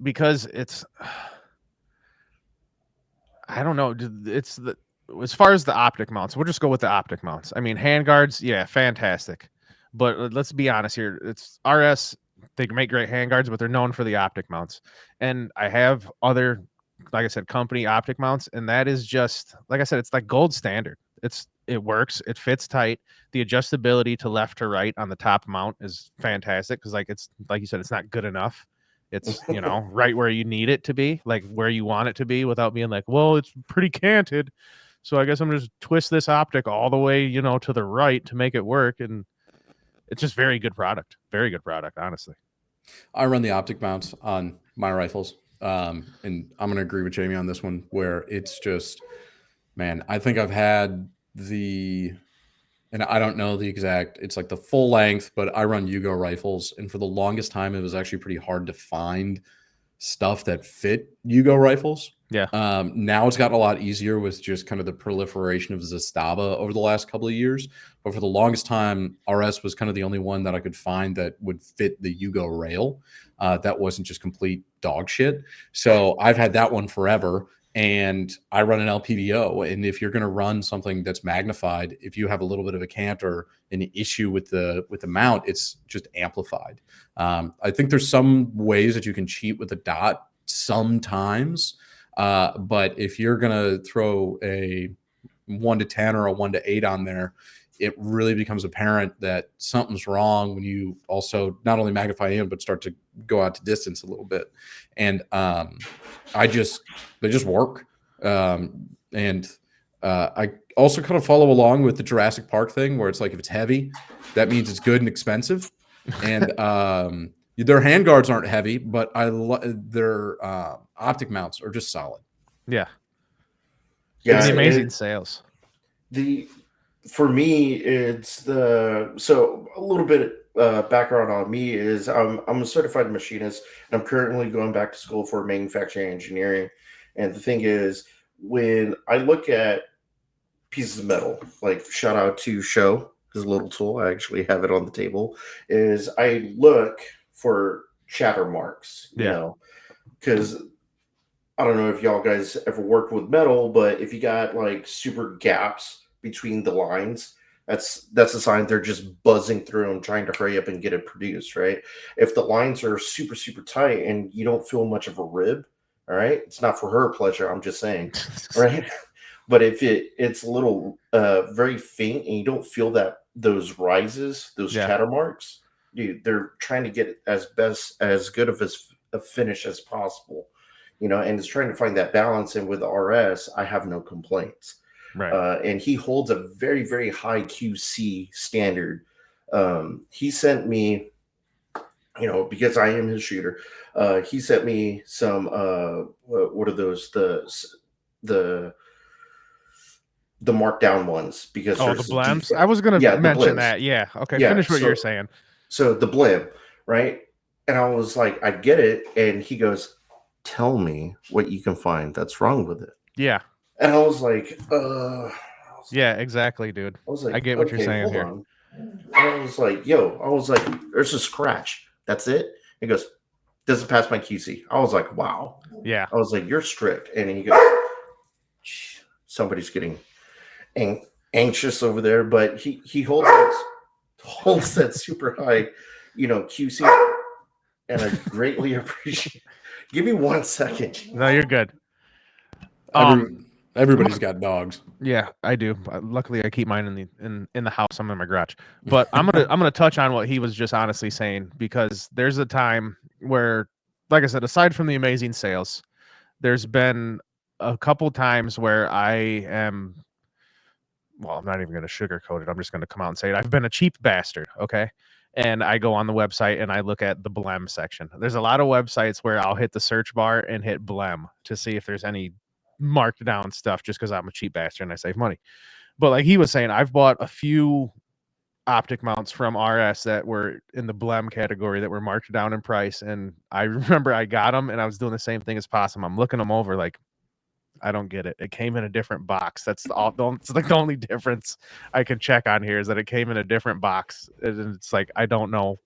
Speaker 2: Because it's, I don't know. It's as far as the optic mounts, we'll just go with the optic mounts. I mean, handguards, yeah, fantastic. But let's be honest here. It's RS. They make great handguards, but they're known for the optic mounts. And I have other, like I said, company optic mounts, and that is just, like I said, it's like gold standard. It works. It fits tight. The adjustability to left to right on the top mount is fantastic, because it's like you said, it's not good enough. It's right where you need it to be, like where you want it to be, without being like, well, it's pretty canted, so I guess I'm just twist this optic all the way to the right to make it work. And it's just very good product, honestly.
Speaker 4: I run the optic mounts on my rifles, and I'm going to agree with Jamie on this one, where it's just, man, I think I've had and I don't know the exact, it's like the full length, but I run Yugo rifles, and for the longest time, it was actually pretty hard to find stuff that fit Yugo rifles.
Speaker 2: Yeah.
Speaker 4: Now it's gotten a lot easier with just kind of the proliferation of Zastava over the last couple of years. But for the longest time, RS was kind of the only one that I could find that would fit the Yugo rail. That wasn't just complete dog shit. So I've had that one forever. And I run an LPVO. And if you're going to run something that's magnified, if you have a little bit of a cant or an issue with the mount, it's just amplified. I think there's some ways that you can cheat with a dot sometimes. But if you're going to throw a 1 to 10 or a 1 to 8 on there, it really becomes apparent that something's wrong when you also not only magnify in, but start to go out to distance a little bit. And they just work. I also kind of follow along with the Jurassic Park thing, where it's like, if it's heavy, that means it's good and expensive. And their handguards aren't heavy, but their optic mounts are just solid.
Speaker 2: Yeah.
Speaker 5: Yeah.
Speaker 2: It's amazing sales.
Speaker 5: For me, it's so a little bit background on me is I'm a certified machinist, and I'm currently going back to school for manufacturing engineering. And the thing is, when I look at pieces of metal, like shout out to Show, his little tool, I actually have it on the table, is I look for chatter marks, because I don't know if y'all guys ever worked with metal, but if you got like super gaps between the lines, that's a sign they're just buzzing through and trying to hurry up and get it produced, right? If the lines are super, super tight and you don't feel much of a rib, all right, it's not for her pleasure, I'm just saying, right? But if it's a little very faint and you don't feel those rises, those chatter marks, dude, they're trying to get as good of a finish as possible, and it's trying to find that balance. And with RS, I have no complaints.
Speaker 2: Right.
Speaker 5: And he holds a very, very high QC standard. He sent me because I am his shooter. He sent me some what are those, the markdown ones, because
Speaker 2: the
Speaker 5: there's
Speaker 2: blems. I was gonna
Speaker 5: the
Speaker 2: mention
Speaker 5: blims.
Speaker 2: that. Yeah. Okay.
Speaker 5: Yeah,
Speaker 2: Finish what you're saying.
Speaker 5: So the blim, right? And I was like, I get it. And he goes, tell me what you can find that's wrong with it.
Speaker 2: Yeah.
Speaker 5: And I was like,
Speaker 2: yeah, exactly, dude.
Speaker 5: I was like,
Speaker 2: I get what you're
Speaker 5: okay,
Speaker 2: saying
Speaker 5: hold
Speaker 2: here.
Speaker 5: on. And I was like, there's a scratch. That's it. He goes, doesn't pass my QC. I was like, wow.
Speaker 2: Yeah.
Speaker 5: I was like, you're strict. And he goes, somebody's getting anxious over there, but he holds that super high, QC, and I greatly appreciate. Give me 1 second.
Speaker 2: No, you're good.
Speaker 4: Everybody's got dogs.
Speaker 2: Yeah, I do. Luckily, I keep mine in the house. I'm in my garage. But I'm gonna touch on what he was just honestly saying, because there's a time where, like I said, aside from the amazing sales, there's been a couple times where I am. Well, I'm not even going to sugarcoat it. I'm just going to come out and say it. I've been a cheap bastard. Okay. And I go on the website and I look at the blem section. There's a lot of websites where I'll hit the search bar and hit blem to see if there's any marked down stuff, just because I'm a cheap bastard and I save money. But like he was saying, I've bought a few optic mounts from RS that were in the blem category that were marked down in price. And I remember I got them and I was doing the same thing as Possum. I'm looking them over like, I don't get it. It came in a different box. That's it's like the only difference I can check on here is that it came in a different box. And it's like, I don't know.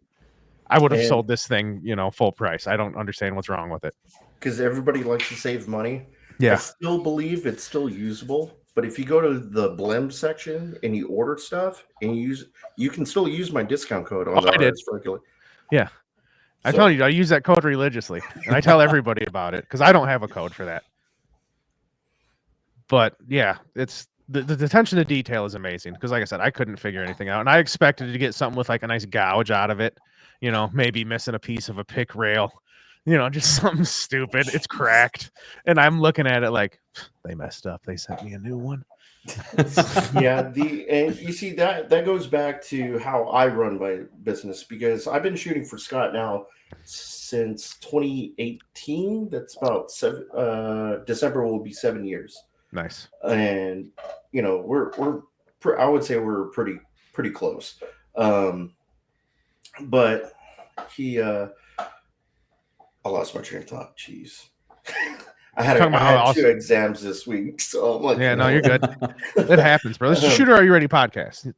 Speaker 2: I would have sold this thing, full price. I don't understand what's wrong with it.
Speaker 5: Because everybody likes to save money.
Speaker 2: Yeah.
Speaker 5: I still believe it's still usable. But if you go to the blem section and you order stuff and you can still use my discount code on the RS regular.
Speaker 2: Yeah. I tell you, I use that code religiously. And I tell everybody about it because I don't have a code for that. But yeah, it's the attention to detail is amazing, because like I said, I couldn't figure anything out, and I expected to get something with like a nice gouge out of it, maybe missing a piece of a pick rail, just something stupid. It's cracked, and I'm looking at it like, they messed up. They sent me a new one.
Speaker 5: Yeah, and you see that goes back to how I run my business, because I've been shooting for Scott now since 2018. That's about December will be 7 years.
Speaker 2: Nice.
Speaker 5: And I would say we're pretty close. But I lost my train of thought. Jeez. I had 2 exams this week, so I'm like,
Speaker 2: yeah, no, you're good. It happens, bro. This is Shooter Are You Ready podcast.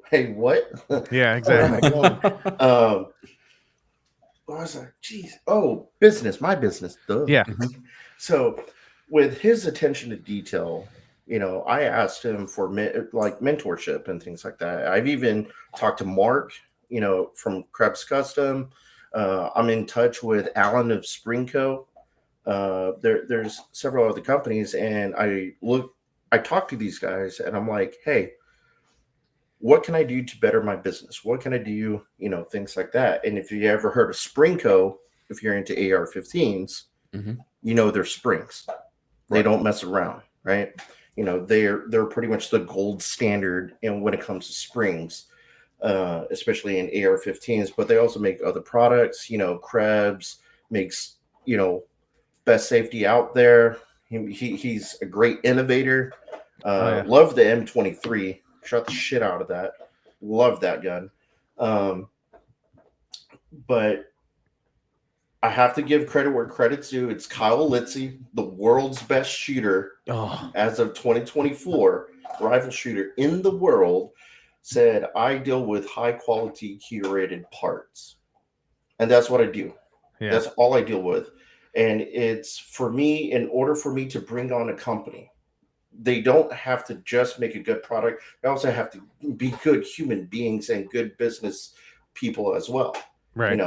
Speaker 5: Hey, what?
Speaker 2: Yeah, exactly.
Speaker 5: I was like, geez. Oh, my business. Duh.
Speaker 2: Yeah.
Speaker 5: So with his attention to detail, I asked him for like mentorship and things like that. I've even talked to Mark, from Krebs Custom. I'm in touch with Alan of Springco. There's several other companies, and I talk to these guys, and I'm like, hey, what can I do to better my business? What can I do? Things like that. And if you ever heard of Springco, if you're into AR-15s, they're springs. They don't mess around, right? They're pretty much the gold standard when it comes to springs, especially in AR-15s. But they also make other products. Krebs makes best safety out there. He's a great innovator. Love the M23. Shot the shit out of that. Love that gun. But I have to give credit where credit's due. It's Kyle Litzy, the world's best shooter as of 2024, rifle shooter in the world, said, I deal with high quality curated parts. And that's what I do. Yeah. That's all I deal with. And it's for me, in order for me to bring on a company, they don't have to just make a good product. They also have to be good human beings and good business people as well.
Speaker 2: Right.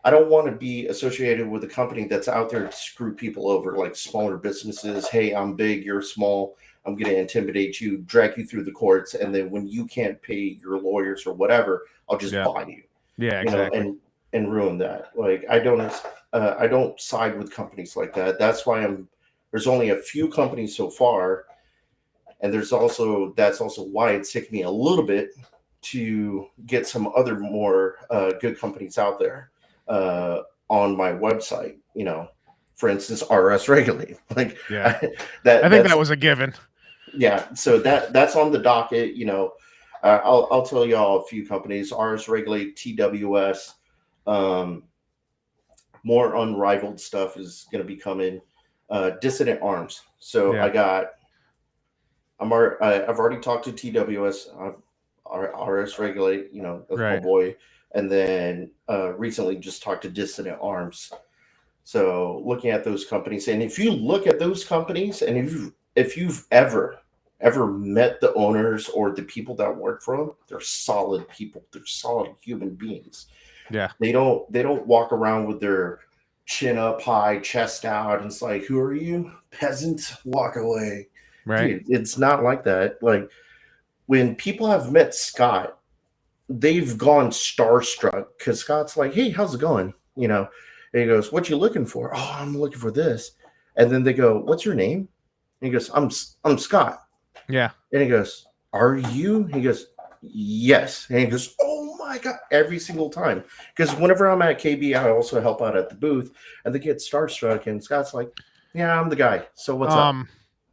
Speaker 5: I don't want to be associated with a company that's out there to screw people over, like smaller businesses. Hey, I'm big, you're small. I'm going to intimidate you, drag you through the courts. And then when you can't pay your lawyers or whatever, I'll just buy you.
Speaker 2: Yeah, exactly.
Speaker 5: And ruin that. Like, I don't side with companies like that. That's why there's only a few companies so far. And that's also why it's taken me a little bit to get some other more good companies out there on my website. For instance, RS Regulate. Like,
Speaker 2: Yeah.
Speaker 5: I
Speaker 2: think that was a given.
Speaker 5: Yeah, so that's on the docket. I'll tell y'all a few companies: RS Regulate, TWS. More unrivaled stuff is going to be coming. Dissident Arms. So I've already talked to TWS, RS Regulate. That's my boy, and then recently just talked to Dissident Arms. So looking at those companies, and if you look at those companies, and if you've ever met the owners or the people that work for them, they're solid people. They're solid human beings.
Speaker 2: Yeah.
Speaker 5: They don't walk around with their chin up high, chest out, and it's like, who are you? Peasant, walk away.
Speaker 2: Right.
Speaker 5: Dude, it's not like that. Like, when people have met Scott, they've gone starstruck because Scott's like, hey, how's it going? And he goes, what you looking for? Oh, I'm looking for this. And then they go, what's your name? And he goes, I'm Scott.
Speaker 2: Yeah.
Speaker 5: And he goes, are you? He goes, yes. And he goes, oh my God, every single time. Because whenever I'm at KB, I also help out at the booth, and they get starstruck, and Scott's like, yeah, I'm the guy. So what's up?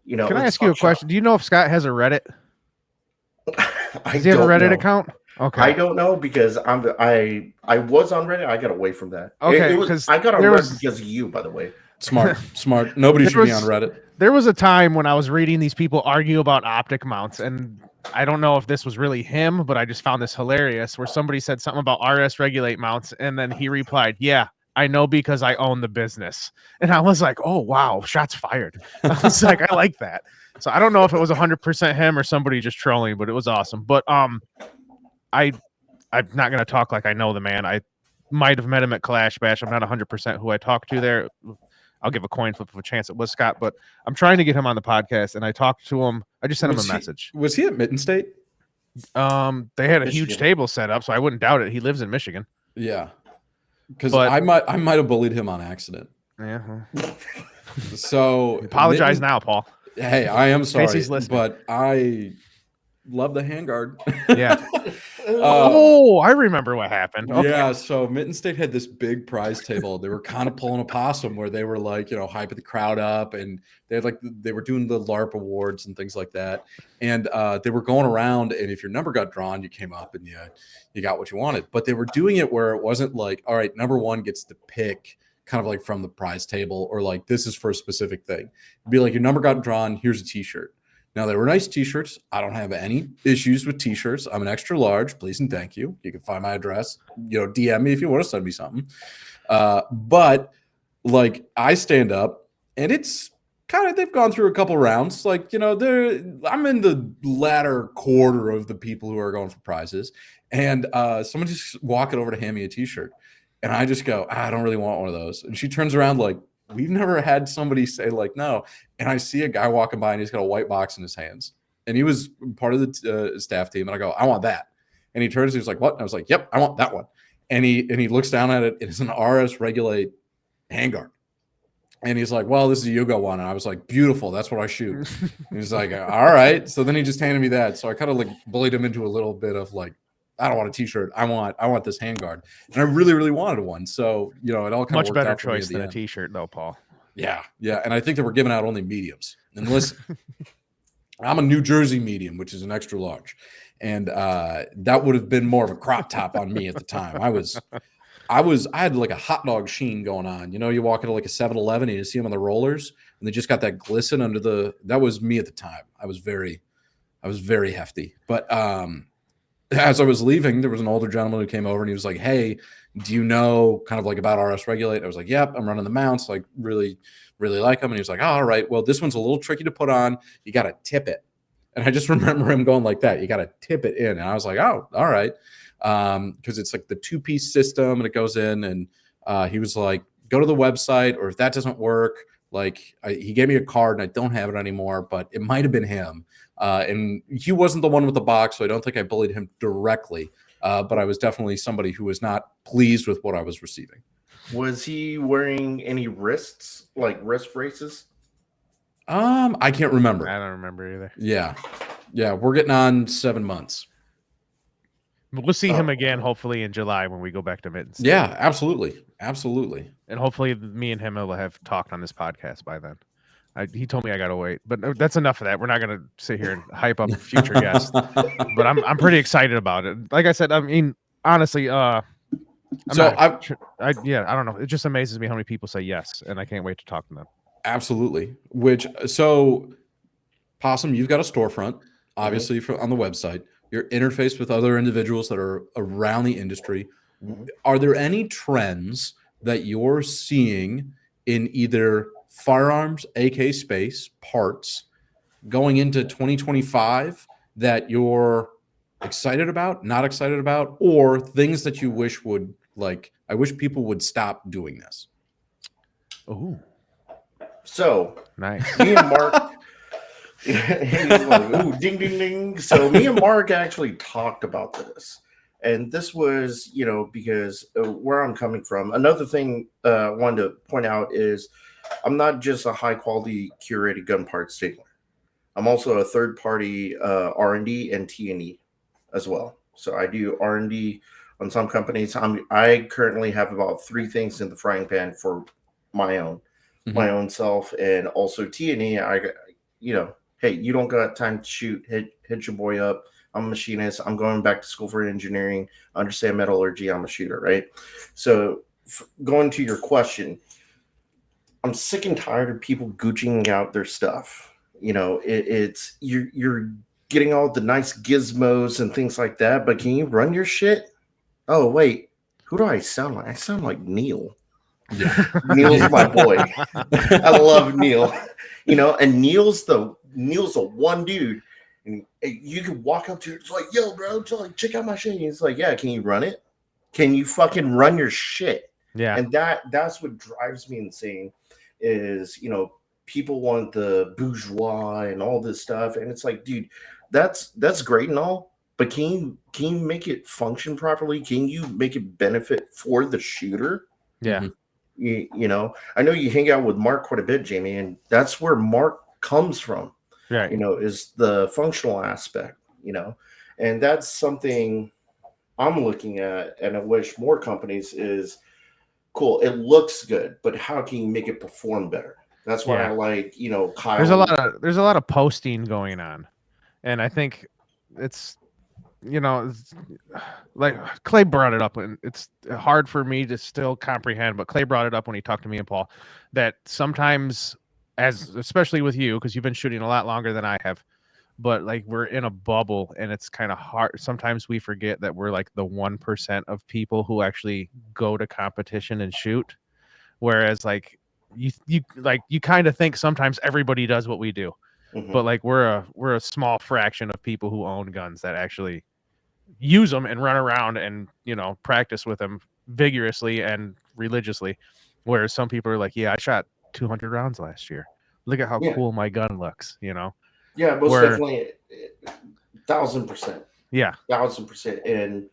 Speaker 2: Can I ask you a question? Do you know if Scott has a Reddit?
Speaker 5: Does
Speaker 2: he have a Reddit account? Okay.
Speaker 5: I don't know, because I was on Reddit. I got away from that.
Speaker 2: Okay,
Speaker 5: I got on Reddit because of you, by the way.
Speaker 4: Smart. Nobody should be on Reddit.
Speaker 2: There was a time when I was reading these people argue about optic mounts, and I don't know if this was really him, but I just found this hilarious, where somebody said something about RS Regulate mounts, and then he replied, yeah, I know because I own the business. And I was like, oh, wow, shots fired. I was like, I like that. So I don't know if it was 100% him or somebody just trolling, but it was awesome. But I'm not going to talk like I know the man. I might have met him at KalashBash. I'm not 100% who I talked to there. I'll give a coin flip of a chance it was Scott, but I'm trying to get him on the podcast, and I talked to him. I just sent him a message.
Speaker 4: Was he at Mitten State?
Speaker 2: They had a huge table set up, so I wouldn't doubt it. He lives in Michigan.
Speaker 4: Yeah. Because I might have bullied him on accident.
Speaker 2: Yeah.
Speaker 4: So
Speaker 2: apologize now, Paul.
Speaker 4: Hey, I am sorry,
Speaker 2: but
Speaker 4: I love the handguard.
Speaker 2: Yeah. I remember what happened.
Speaker 4: Okay. Yeah, so Mitten State had this big prize table. They were kind of pulling a possum, where they were like, hyping the crowd up, and they were doing the LARP awards and things like that. And they were going around, and if your number got drawn, you came up and you got what you wanted. But they were doing it where it wasn't like, all right, number one gets to pick kind of like from the prize table, or like this is for a specific thing. It'd be like, your number got drawn, here's a t-shirt. Now, they were nice t-shirts. I don't have any issues with t-shirts. I'm an extra large, please and thank you. You can find my address. DM me if you want to send me something. But like, I stand up, and it's kind of, they've gone through a couple rounds. Like, I'm in the latter quarter of the people who are going for prizes, and someone just walking over to hand me a t-shirt, and I just go, I don't really want one of those. And she turns around like, we've never had somebody say like, no. And I see a guy walking by, and he's got a white box in his hands, and he was part of the staff team. And I go, I want that. And he turns, he was like, what? And I was like, yep, I want that one. And he looks down at it. It's an RS Regulate handguard. And he's like, well, this is a Yugo one. And I was like, beautiful. That's what I shoot. And he's like, all right. So then he just handed me that. So I kind of like bullied him into a little bit of like, I don't want a t-shirt. I want this handguard. And I really, really wanted one. So, it all kind of worked out.
Speaker 2: Much better choice than a t-shirt though, Paul.
Speaker 4: Yeah. Yeah. And I think that we're giving out only mediums. And listen, I'm a New Jersey medium, which is an extra large. And that would have been more of a crop top on me at the time. I had like a hot dog sheen going on. You walk into like a 7-Eleven and you see them on the rollers, and they just got that glisten under that was me at the time. I was very hefty. But as I was leaving, there was an older gentleman who came over, and he was like, hey, do you know kind of like about RS Regulate? I was like, yep, I'm running the mounts. Like, really, really like them. And he was like, oh, all right, well, this one's a little tricky to put on. You got to tip it. And I just remember him going like that. You got to tip it in. And I was like, oh, all right. Because it's like the 2-piece system, and it goes in. And he was like, go to the website, or if that doesn't work, like he gave me a card, and I don't have it anymore, but it might have been him. And he wasn't the one with the box, so I don't think I bullied him directly. But I was definitely somebody who was not pleased with what I was receiving.
Speaker 5: Was he wearing any wrists, like wrist braces?
Speaker 4: I can't remember.
Speaker 2: I don't remember either.
Speaker 4: Yeah. We're getting on 7 months.
Speaker 2: We'll see him again, hopefully in July when we go back to Mittens.
Speaker 4: Yeah, absolutely, absolutely.
Speaker 2: And hopefully me and him will have talked on this podcast by then. He told me I gotta wait, but that's enough of that. We're not gonna sit here and hype up future guests, but I'm pretty excited about it. Like I said, I mean, honestly, I don't know. It just amazes me how many people say yes, and I can't wait to talk to them.
Speaker 4: Absolutely. Possum, you've got a storefront, obviously, on the website. You're interfaced with other individuals that are around the industry. Are there any trends that you're seeing in either firearms, AK space, parts going into 2025 that you're excited about, not excited about, or things that you wish I wish people would stop doing this?
Speaker 2: Oh,
Speaker 5: so
Speaker 2: nice.
Speaker 5: Me and Mark, he's like, ooh, ding, ding, ding. So me and Mark actually talked about this. And this was, because where I'm coming from. Another thing I wanted to point out is I'm not just a high quality curated gun parts dealer. I'm also a third party R&D and T&E as well. So I do R&D on some companies. I currently have about 3 things in the frying pan for my own self, and also T&E. Hey, you don't got time to shoot, hit your boy up. I'm a machinist. I'm going back to school for engineering. I understand metallurgy. I'm a shooter, right? So going to your question, I'm sick and tired of people Gucciing out their stuff. It's you're getting all the nice gizmos and things like that, but can you run your shit? Oh, wait. Who do I sound like? I sound like Neil. Yeah. Neil's my boy. I love Neil. And Neil's the one dude. And you can walk up to it, it's like, yo, bro, check out my shit. And he's like, yeah, can you run it? Can you fucking run your shit?
Speaker 2: Yeah.
Speaker 5: And that's what drives me insane is, people want the bourgeois and all this stuff. And it's like, dude, that's great and all, but can you make it function properly? Can you make it benefit for the shooter?
Speaker 2: Yeah.
Speaker 5: I know you hang out with Mark quite a bit, Jamie, and that's where Mark comes from.
Speaker 2: Right.
Speaker 5: Is the functional aspect, and that's something I'm looking at, and I wish more companies is cool. It looks good, but how can you make it perform better? That's why I like, Kyle.
Speaker 2: There's a lot of posting going on, and I think it's like Clay brought it up, and it's hard for me to still comprehend, but Clay brought it up when he talked to me and Paul, that sometimes, especially with you, because you've been shooting a lot longer than I have, but like we're in a bubble and it's kind of hard. Sometimes we forget that we're like the 1% of people who actually go to competition and shoot. Whereas like you kind of think sometimes everybody does what we do, but like we're a small fraction of people who own guns that actually use them and run around and practice with them vigorously and religiously. Whereas some people are like, yeah, I shot 200 rounds last year. Look at how cool my gun looks,
Speaker 5: Yeah, most definitely, 1,000%.
Speaker 2: Yeah,
Speaker 5: 1,000%. And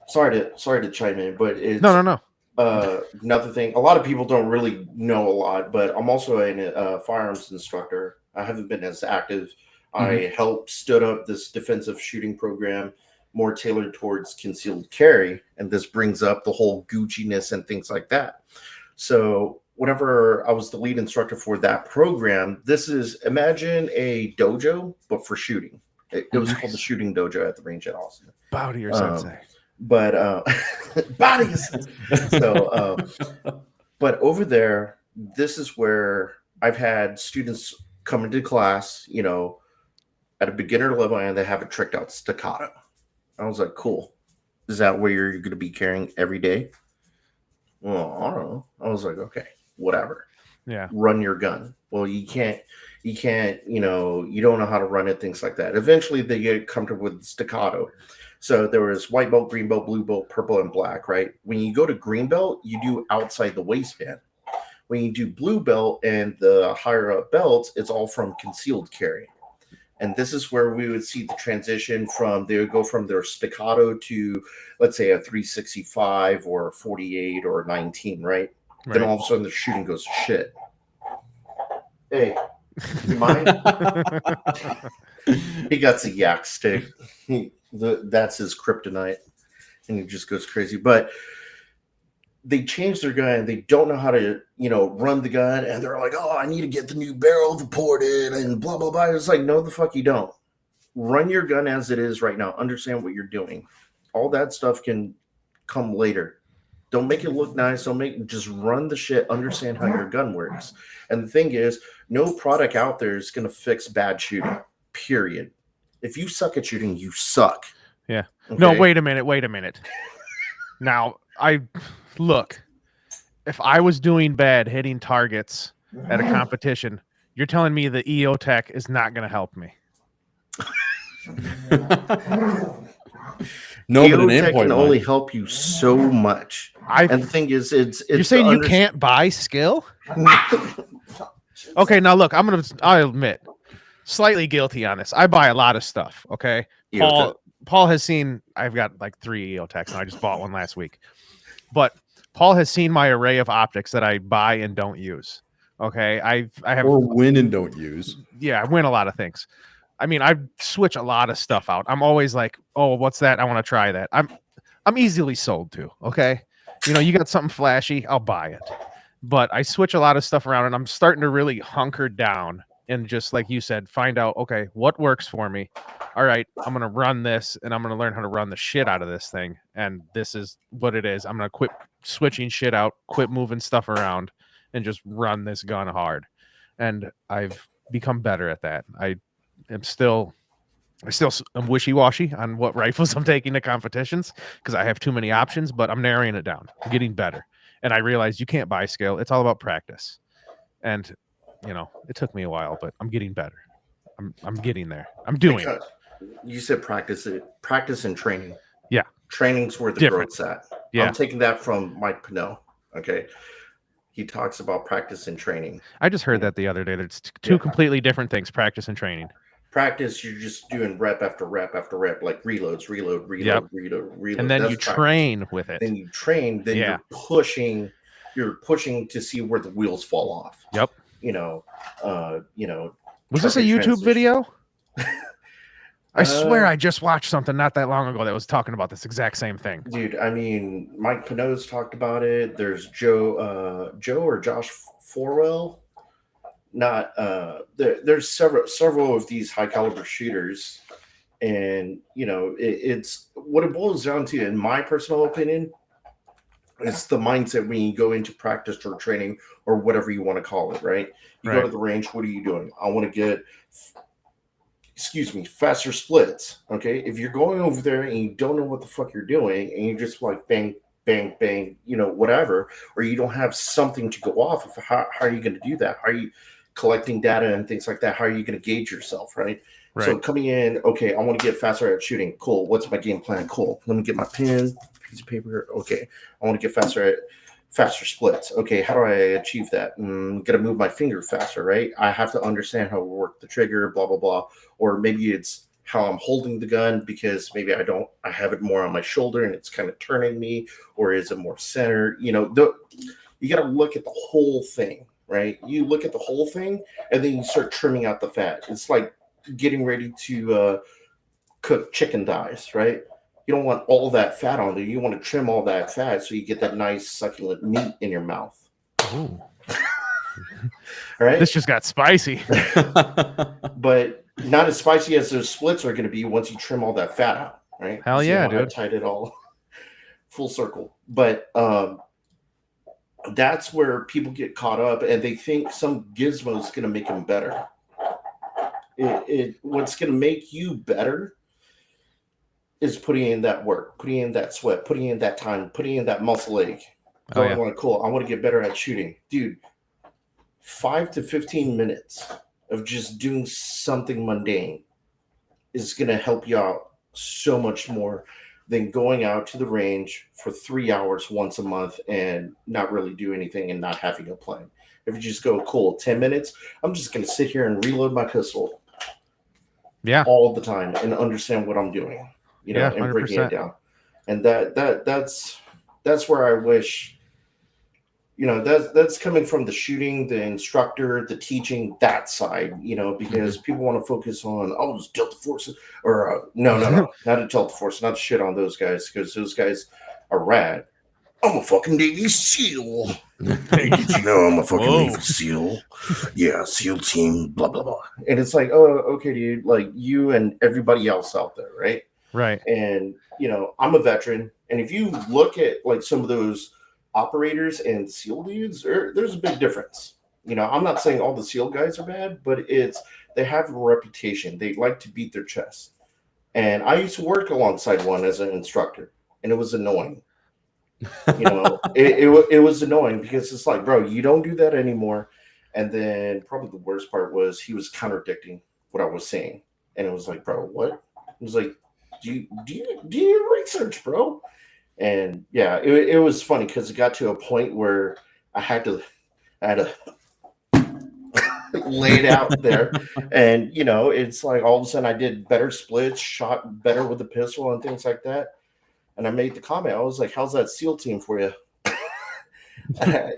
Speaker 5: sorry to chime in, but it's
Speaker 2: no.
Speaker 5: Another thing, a lot of people don't really know a lot, but I'm also a firearms instructor. I haven't been as active. I helped stood up this defensive shooting program more tailored towards concealed carry, and this brings up the whole Gucci-ness and things like that. So whenever I was the lead instructor for that program, imagine a dojo, but for shooting. It was called the Shooting Dojo at the range at Austin.
Speaker 2: Bow to your sensei.
Speaker 5: But body. So, but over there, this is where I've had students come into class, at a beginner level, and they have a tricked out staccato. I was like, cool. Is that where you're going to be carrying every day? Well, I don't know. I was like, okay, whatever.
Speaker 2: Yeah.
Speaker 5: Run your gun. Well, you can't, you don't know how to run it, things like that. Eventually they get comfortable with staccato. So there was white belt, green belt, blue belt, purple, and black, right? When you go to green belt, you do outside the waistband. When you do blue belt and the higher up belts, it's all from concealed carry. And this is where we would see the transition they would go from their staccato to, let's say, a 365 or 48 or 19, right? Then all of a sudden the shooting goes to shit. Hey, you mind? He got a yak stick. That's his kryptonite, and he just goes crazy. But they change their gun. They don't know how to, run the gun, and they're like, "Oh, I need to get the new barrel ported and blah blah blah." It's like, no, the fuck you don't. Run your gun as it is right now. Understand what you're doing. All that stuff can come later. Don't make it look nice. Just run the shit. Understand how your gun works. And the thing is, no product out there is going to fix bad shooting. Period. If you suck at shooting, you suck.
Speaker 2: Yeah.
Speaker 5: Okay?
Speaker 2: No, wait a minute. Now, look, if I was doing bad hitting targets at a competition, you're telling me the EO Tech is not going to help me.
Speaker 4: No, but an
Speaker 5: Tech
Speaker 4: endpoint
Speaker 5: can only help you so much. And the thing is, it's
Speaker 2: you're saying you can't buy skill? Okay, now look, I'll admit, slightly guilty on this. I buy a lot of stuff. Okay, Paul has seen. I've got like 3 EO Techs, and I just bought one last week. But Paul has seen my array of optics that I buy and don't use. Okay, I have
Speaker 4: or win and don't use.
Speaker 2: Yeah, I win a lot of things. I mean, I switch a lot of stuff out. I'm always like, oh, what's that? I want to try that. I'm easily sold to. Okay, you got something flashy, I'll buy it. But I switch a lot of stuff around, and I'm starting to really hunker down and just like you said, find out, okay, what works for me. All right, I'm going to run this, and I'm going to learn how to run the shit out of this thing. And this is what it is. I'm going to quit switching shit out, quit moving stuff around, and just run this gun hard. And I've become better at that. I'm wishy-washy on what rifles I'm taking to competitions because I have too many options, but I'm narrowing it down. I'm getting better. And I realized you can't buy skill. It's all about practice. And, it took me a while, but I'm getting better. I'm getting there. I'm doing it.
Speaker 5: You said practice and training.
Speaker 2: Yeah.
Speaker 5: Training's where the growth's at.
Speaker 2: Yeah.
Speaker 5: I'm taking that from Mike Pinot. Okay. He talks about practice and training.
Speaker 2: I just heard that the other day. There's two completely different things, practice and training.
Speaker 5: Practice, you're just doing rep after rep after rep, like reload.
Speaker 2: And then you train with it.
Speaker 5: Then you train, then you're pushing to see where the wheels fall off.
Speaker 2: Yep.
Speaker 5: Was
Speaker 2: this a YouTube video? I swear I just watched something not that long ago that was talking about this exact same thing.
Speaker 5: Dude, I mean, Mike Pinot's talked about it. There's Joe or Josh Forwell. There's several of these high caliber shooters, and it's what it boils down to, in my personal opinion, is the mindset when you go into practice or training or whatever you want to call it. Right? You go to the range. What are you doing? I want to get, faster splits. Okay, if you're going over there and you don't know what the fuck you're doing, and you just like bang, bang, bang, whatever, or you don't have something to go off of, how are you going to do that? How are you collecting data and things like that? How are you going to gauge yourself, right? So coming in, okay, I want to get faster at shooting. Cool. What's my game plan? Cool. Let me get my pen, piece of paper. Okay, I want to get faster splits. Okay, how do I achieve that? Got to move my finger faster, right? I have to understand how to work the trigger, blah, blah, blah. Or maybe it's how I'm holding the gun, because maybe I have it more on my shoulder and it's kind of turning me, or is it more center? You got to look at the whole thing, right? You look at the whole thing and then you start trimming out the fat. It's like getting ready to cook chicken thighs, right? You don't want all that fat on there. You want to trim all that fat so you get that nice succulent meat in your mouth.
Speaker 2: Ooh.
Speaker 5: All right.
Speaker 2: This just got spicy.
Speaker 5: But not as spicy as those splits are going to be once you trim all that fat out, right?
Speaker 2: Hell yeah, dude.
Speaker 5: I tied it all full circle. But that's where people get caught up, and they think some gizmo is going to make them better. What's going to make you better is putting in that work, putting in that sweat, putting in that time, putting in that muscle ache. Cool, I want to get better at shooting. Dude, 5 to 15 minutes of just doing something mundane is going to help you out so much more than going out to the range for 3 hours once a month and not really do anything and not having a plan. If you just go, cool, 10 minutes, I'm just going to sit here and reload my pistol all the time and understand what I'm doing, and breaking it down. And that's where I wish, you know, that's coming from the shooting, the instructor, the teaching, that side, you know, because people want to focus on, oh, it's Delta Force, or no, not a Delta Force, not shit on those guys, because those guys are rad. I'm a fucking Navy SEAL. Hey, did you know I'm a fucking Navy SEAL? Yeah, SEAL team, blah, blah, blah. And it's like, oh, okay, dude, like you and everybody else out there, right?
Speaker 2: Right.
Speaker 5: And, you know, I'm a veteran. And if you look at like some of those operators and SEAL dudes, there's a big difference. You know, I'm not saying all the SEAL guys are bad, but they have a reputation. They like to beat their chest. And I used to work alongside one as an instructor, and it was annoying. You know, it was annoying because it's like, bro, you don't do that anymore. And then probably the worst part was he was contradicting what I was saying, and it was like, bro, what? It was like, do you research, bro? And yeah, it was funny because it got to a point where I had to lay it out there, and you know, it's like all of a sudden I did better splits, shot better with the pistol and things like that. And I made the comment. I was like, how's that SEAL team for you?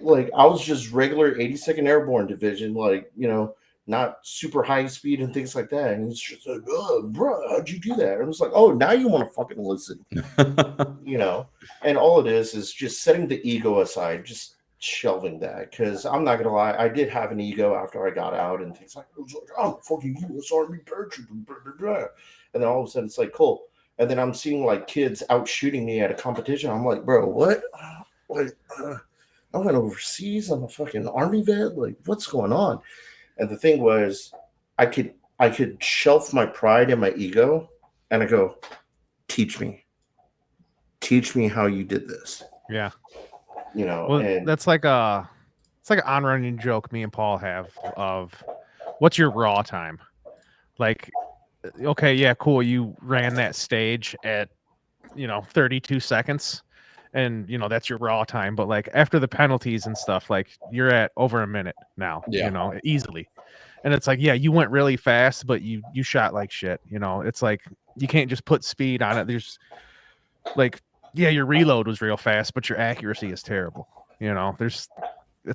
Speaker 5: Like, I was just regular 82nd Airborne Division, like, you know, not super high speed and things like that. And he's just like, oh, bro, how'd you do that? And I was like, oh, now you want to fucking listen. You know, and all it is just setting the ego aside, just shelving that. Because I'm not going to lie, I did have an ego after I got out and things like, it was like, I'm fucking US Army paratrooper, blah, blah, blah. And then all of a sudden it's like, cool. And then I'm seeing like kids out shooting me at a competition. I'm like, bro, what? Like, I went overseas. I'm a fucking Army vet. Like, what's going on? And the thing was, I could shelf my pride and my ego, and I go, teach me how you did this.
Speaker 2: Yeah.
Speaker 5: You know,
Speaker 2: well,
Speaker 5: and
Speaker 2: it's like an on-running joke me and Paul have of, what's your raw time? Like, okay, yeah, cool. You ran that stage at, 32 seconds, and that's your raw time. But like after the penalties and stuff, like you're at over a minute now, easily. And it's like, yeah, you went really fast, but you shot like shit. It's like you can't just put speed on it. There's like, yeah, your reload was real fast, but your accuracy is terrible. It's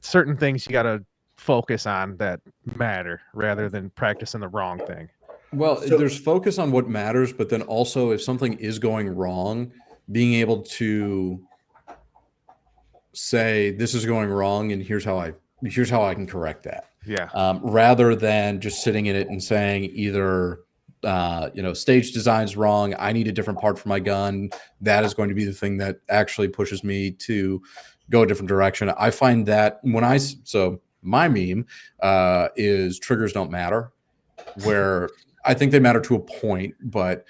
Speaker 2: certain things you got to focus on that matter rather than practicing the wrong thing.
Speaker 4: Well, there's focus on what matters, but then also if something is going wrong, being able to say this is going wrong and here's how I can correct that.
Speaker 2: Yeah.
Speaker 4: Rather than just sitting in it and saying either stage design's wrong, I need a different part for my gun. That is going to be the thing that actually pushes me to go a different direction. I find that my meme is triggers don't matter, where I think they matter to a point, but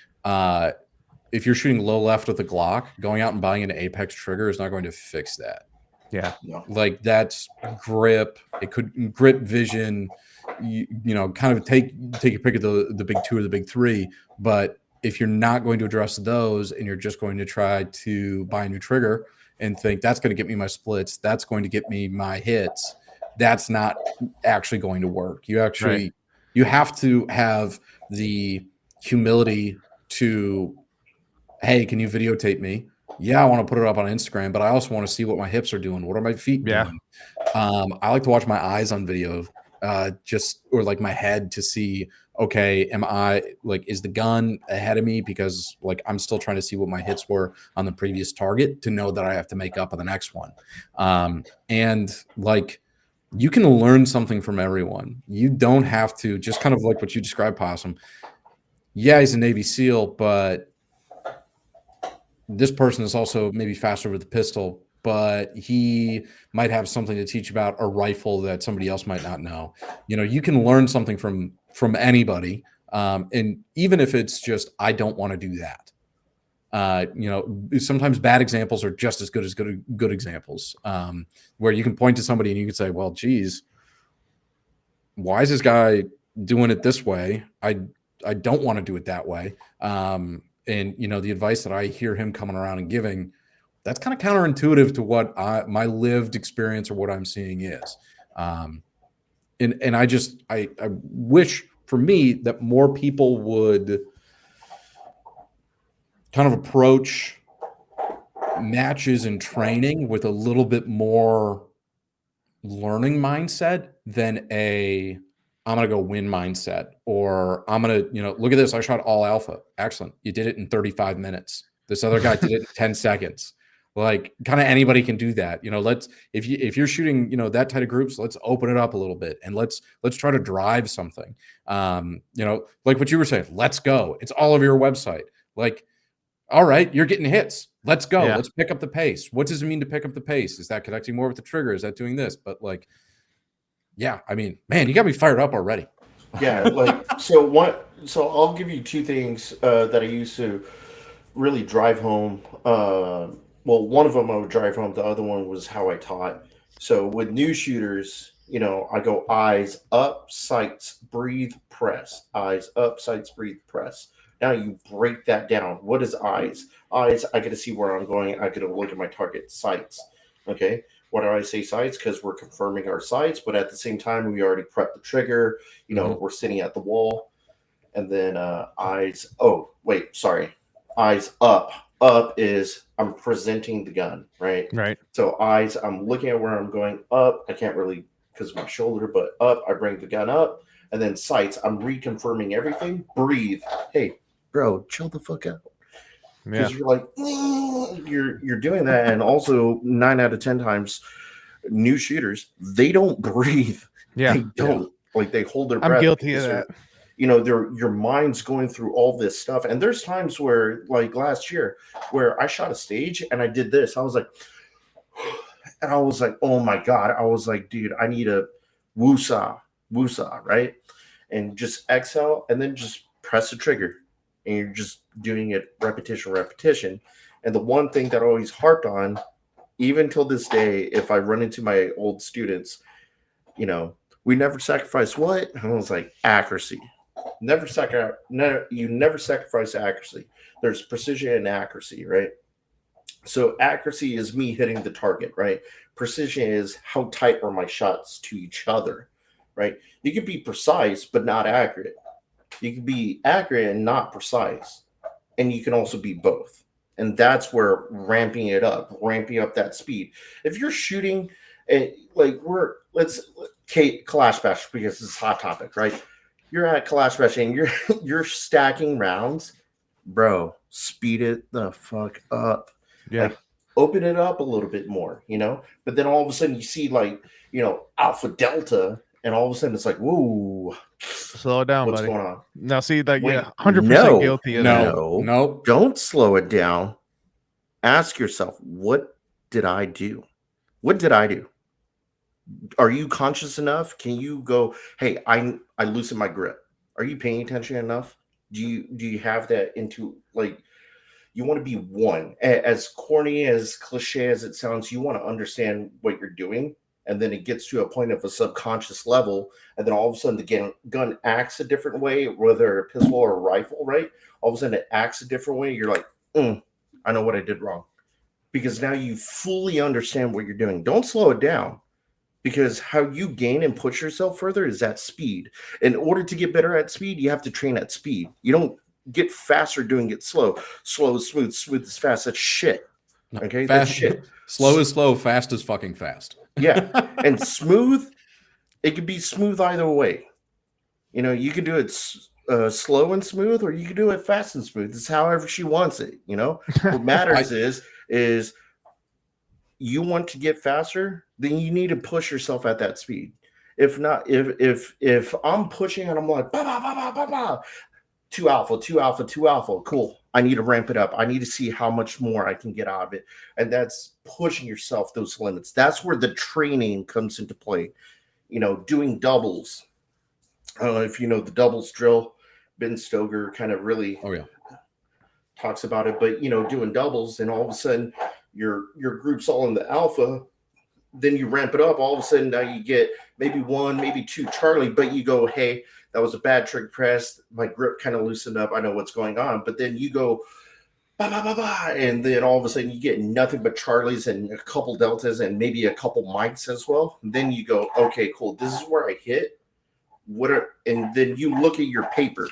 Speaker 4: if you're shooting low left with a Glock, going out and buying an Apex trigger is not going to fix that.
Speaker 2: Yeah.
Speaker 4: Like that's grip. It could grip vision, kind of take your pick of the big two or the big three. But if you're not going to address those and you're just going to try to buy a new trigger and think that's going to get me my splits, that's going to get me my hits, that's not actually going to work. You have to have the humility to, hey, can you videotape me? Yeah, I want to put it up on Instagram, but I also want to see what my hips are doing. What are my feet doing? I like to watch my eyes on video, or like my head to see, okay, is the gun ahead of me? Because like I'm still trying to see what my hits were on the previous target to know that I have to make up on the next one. And like you can learn something from everyone. You don't have to, just kind of like what you described, Possum. Yeah, he's a Navy SEAL, but this person is also maybe faster with the pistol, but he might have something to teach about a rifle that somebody else might not know. You can learn something from anybody. And even if it's just, I don't want to do that. Sometimes bad examples are just as good examples, where you can point to somebody and you can say, well, geez, why is this guy doing it this way? I don't want to do it that way. And the advice that I hear him coming around and giving, that's kind of counterintuitive to what my lived experience or what I'm seeing is. And I wish for me that more people would kind of approach matches and training with a little bit more learning mindset than a I'm gonna go win mindset, or I'm gonna, look at this. I shot all alpha. Excellent. You did it in 35 minutes. This other guy did it in 10 seconds. Like, kind of anybody can do that. If you're shooting, that type of groups, let's open it up a little bit and let's try to drive something. Like what you were saying, let's go. It's all over your website. Like, all right, you're getting hits. Let's go.
Speaker 2: Yeah.
Speaker 4: Let's pick up the pace. What does it mean to pick up the pace? Is that connecting more with the trigger? Is that doing this? But like, yeah, I mean, man, you got me fired up already.
Speaker 5: Yeah, like so I'll give you two things that I used to really drive home. Well, one of them I would drive home. The other one was how I taught. So with new shooters, I go eyes up, sights, breathe, press. Eyes up, sights, breathe, press. Now you break that down. What is eyes? Eyes, I get to see where I'm going. I get to look at my target. Sights. Okay. Why do I say sights? Because we're confirming our sights, but at the same time, we already prepped the trigger. We're sitting at the wall. And then eyes. Oh, wait, sorry. Eyes up. Up is I'm presenting the gun, right?
Speaker 2: Right.
Speaker 5: So eyes, I'm looking at where I'm going. Up, I can't really because of my shoulder, but up, I bring the gun up. And then sights, I'm reconfirming everything. Breathe. Hey, bro, chill the fuck out. Because you're like, you're doing that. And also 9 out of 10 times, new shooters, they don't breathe.
Speaker 2: Yeah.
Speaker 5: They don't. Like, they hold their breath.
Speaker 2: I'm guilty of that.
Speaker 5: Your mind's going through all this stuff. And there's times where, like last year, where I shot a stage and I did this. I was like, and I was like, oh my God. I was like, dude, I need a woosah, right? And just exhale and then just press the trigger. And you're just doing it repetition. And the one thing that I always harped on, even till this day, if I run into my old students, we never sacrifice what? And I was like, accuracy. You never sacrifice accuracy. There's precision and accuracy, right? So accuracy is me hitting the target, right? Precision is how tight are my shots to each other, right? You can be precise, but not accurate. You can be accurate and not precise. And you can also be both. And that's where ramping up that speed. If you're shooting, KalashBash, because it's a hot topic, right? You're at KalashBash and you're stacking rounds, bro. Speed it the fuck up.
Speaker 2: Yeah.
Speaker 5: Like, open it up a little bit more, But then all of a sudden you see Alpha Delta, and all of a sudden it's like, whoa,
Speaker 2: slow it down,
Speaker 5: what's
Speaker 2: buddy.
Speaker 5: going on?
Speaker 2: Now see that,
Speaker 5: Wait,
Speaker 2: 100% guilty of that.
Speaker 4: No,
Speaker 5: don't slow it down. Ask yourself, what did I do? What did I do? Are you conscious enough? Can you go, hey, I loosen my grip? Are you paying attention enough? Do you have that into, like, you want to be one? As corny, as cliche as it sounds, you want to understand what you're doing. And then it gets to a point of a subconscious level. And then all of a sudden the gun acts a different way, whether a pistol or a rifle, right? All of a sudden it acts a different way. You're like, I know what I did wrong. Because now you fully understand what you're doing. Don't slow it down. Because how you gain and push yourself further is at speed. In order to get better at speed, you have to train at speed. You don't get faster doing it slow. Slow is smooth. Smooth is fast. That's shit. Okay?
Speaker 4: Fast,
Speaker 5: that's shit.
Speaker 4: Slow is slow. Fast is fucking fast.
Speaker 5: Yeah. And smooth, it could be smooth either way. You can do it slow and smooth, or you can do it fast and smooth. It's however she wants it. What matters is you want to get faster, then you need to push yourself at that speed. If not, if I'm pushing and I'm like, bah, bah, bah, bah, bah, bah, 2 alpha, cool. I need to ramp it up. I need to see how much more I can get out of it. And that's pushing yourself those limits. That's where the training comes into play. Doing doubles. I don't know if you know the doubles drill. Ben Stoker kind of really talks about it, but doing doubles, and all of a sudden your group's all in the alpha, then you ramp it up. All of a sudden now you get maybe 1, maybe 2 Charlie, but you go, hey, that was a bad trick press. My grip kind of loosened up. I know what's going on. But then you go, bah, bah, bah, bah, and then all of a sudden you get nothing but Charlies and a couple Deltas and maybe a couple Mikes as well. And then you go, okay, cool. This is where I hit. And then you look at your paper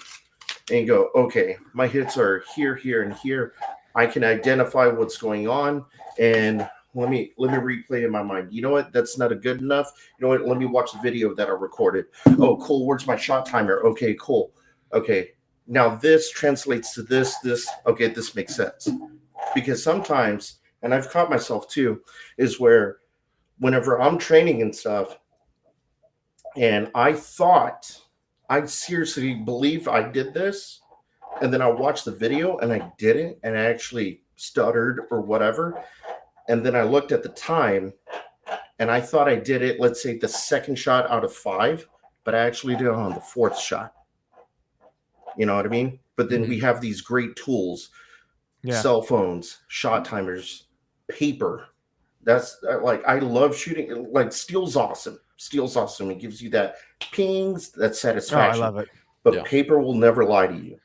Speaker 5: and you go, okay, my hits are here, here, and here. I can identify what's going on. And Let me replay in my mind. You know what? That's not a good enough. You know what? Let me watch the video that I recorded. Oh, cool. Where's my shot timer? Okay, cool. Okay. Now this translates to this. Okay, this makes sense. Because sometimes, and I've caught myself too, is where whenever I'm training and stuff, and I seriously believe I did this, and then I watched the video and I didn't, and I actually stuttered or whatever. And then I looked at the time and I thought I did it, let's say the second shot out of 5, but I actually did it on the 4th shot. You know what I mean? But then we have these great tools, cell phones, shot timers, paper. That's like, I love shooting. Like Steel's awesome. Steel's awesome. It gives you that pings, that satisfaction.
Speaker 2: I love it.
Speaker 5: But paper will never lie to you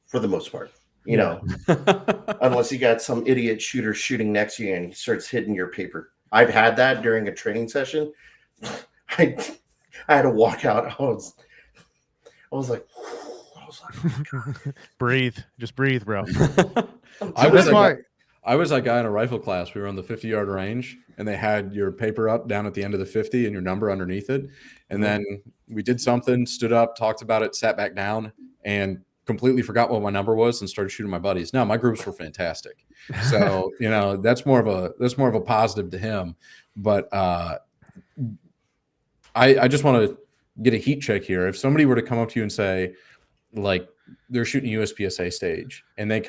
Speaker 5: for the most part. You know, unless you got some idiot shooter shooting next to you and he starts hitting your paper. I've had that during a training session. I had to walk out. I was like,
Speaker 2: breathe. Just breathe, bro.
Speaker 4: I was that guy in a rifle class. We were on the 50-yard range, and they had your paper up down at the end of the 50 and your number underneath it. And then we did something, stood up, talked about it, sat back down, and completely forgot what my number was and started shooting my buddies. Now my groups were fantastic. So, you know, that's more of a positive to him. But I just want to get a heat check here. If somebody were to come up to you and say, like, they're shooting USPSA stage and they're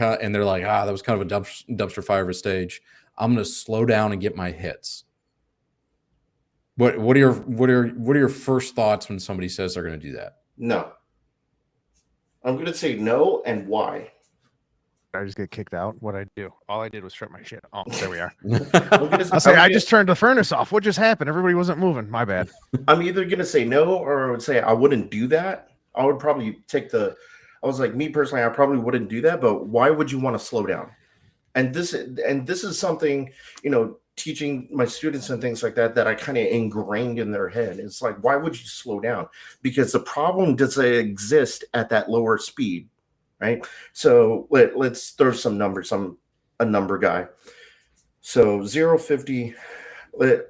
Speaker 4: like, that was kind of a dumpster fire of a stage. I'm going to slow down and get my hits. What are your first thoughts when somebody says they're going to do that?
Speaker 5: No. I'm going to say no, and why?
Speaker 2: I just get kicked out. What I do? All I did was strip my shit. Oh, there we are.
Speaker 5: I
Speaker 2: just turned the furnace off. What just happened? Everybody wasn't moving. My bad.
Speaker 5: I'm either going to say no, or I would say I wouldn't do that. I would probably I was like, me personally, I probably wouldn't do that. But why would you want to slow down? And this is something, you know, teaching my students and things like that I kind of ingrained in their head. It's like, why would you slow down? Because the problem doesn't exist at that lower speed, right? So let's throw some numbers. I'm a number guy. So 0, 50,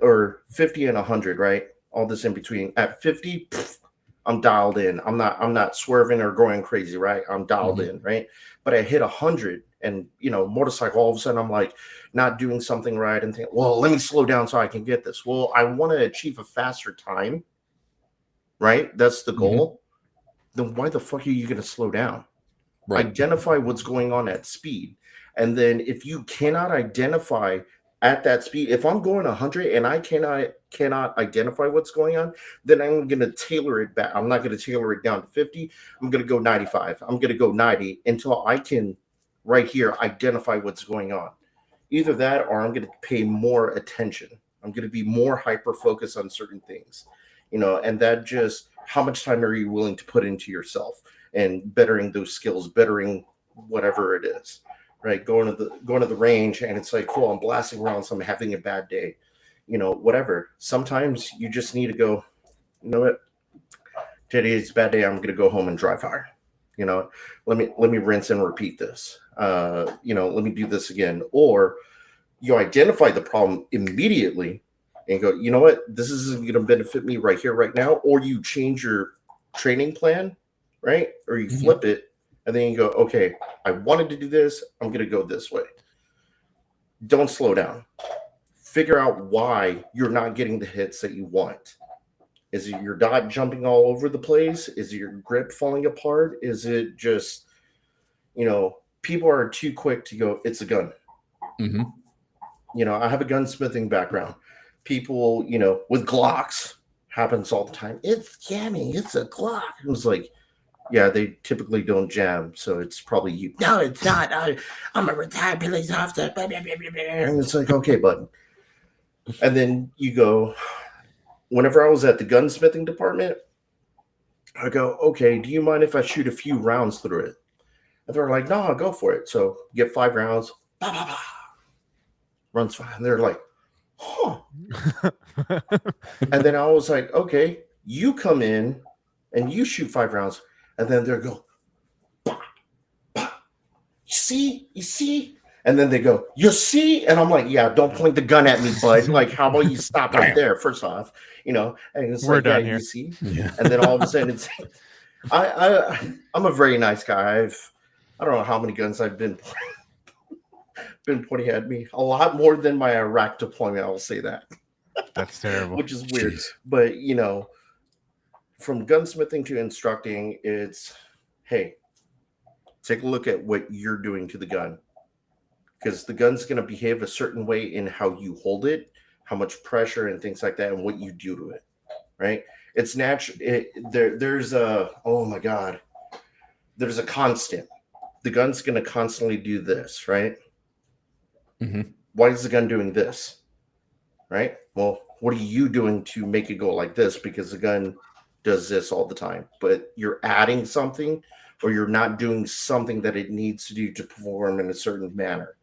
Speaker 5: or 50 and 100, right? All this in between. At 50, I'm dialed in. I'm not swerving or going crazy, right? I'm dialed in, right? But I hit 100 and, you know, motorcycle, all of a sudden I'm like not doing something right and think, well, let me slow down so I can get this. Well, I want to achieve a faster time, right? That's the goal. Then why the fuck are you going to slow down? Right. Identify what's going on at speed. And then if you cannot identify at that speed, if I'm going 100 and I cannot identify what's going on, then I'm going to tailor it back. I'm not going to tailor it down to 50. I'm going to go 95. I'm going to go 90 until I can right here identify what's going on. Either that, or I'm going to pay more attention. I'm going to be more hyper focused on certain things, you know, and that just, how much time are you willing to put into yourself and bettering those skills, bettering whatever it is, right? Going to the range and it's like, cool, I'm blasting around, so I'm having a bad day, you know, whatever. Sometimes you just need to go, you know what, today's a bad day. I'm going to go home and dry fire. You know, let me rinse and repeat this. You know, let me do this again. Or you identify the problem immediately and go, you know what, this isn't going to benefit me right here, right now. Or you change your training plan, right? Or you flip it and then you go, okay, I wanted to do this. I'm going to go this way. Don't slow down. Figure out why you're not getting the hits that you want. Is it your dot jumping all over the place? Is it your grip falling apart? Is it just, you know, people are too quick to go, it's a gun. You know, I have a gunsmithing background. People, you know, with Glocks, happens all the time. It's jamming. It's a Glock. It was like, yeah, they typically don't jam, so it's probably you. No, it's not. I'm a retired police officer. And it's like, okay, bud. And then you go, whenever I was at the gunsmithing department, I go, okay, do you mind if I shoot a few rounds through it? And they're like, no, I'll go for it. So get 5 rounds. Bah, bah, bah. Runs fine. And they're like, huh. And then I was like, okay, you come in and you shoot 5 rounds. And then they'll go, bah, bah. You see? And then they go, you see? And I'm like, yeah, don't point the gun at me, bud. Like, how about you stop right there, first off? You know, and it's
Speaker 2: We're
Speaker 5: like,
Speaker 2: done
Speaker 5: yeah,
Speaker 2: here.
Speaker 5: you see?
Speaker 4: Yeah.
Speaker 5: And then all of a sudden it's I'm a very nice guy. I don't know how many guns I've been pointing at me. A lot more than my Iraq deployment, I will say that.
Speaker 2: That's terrible.
Speaker 5: Which is weird.
Speaker 4: Jeez.
Speaker 5: But you know, from gunsmithing to instructing, it's hey, take a look at what you're doing to the gun. Because the gun's going to behave a certain way in how you hold it, how much pressure and things like that, and what you do to it, right? It's natural. There's a, oh my God, there's a constant. The gun's going to constantly do this, right?
Speaker 4: Mm-hmm.
Speaker 5: Why is the gun doing this, right? Well, what are you doing to make it go like this? Because the gun does this all the time, but you're adding something or you're not doing something that it needs to do to perform in a certain manner.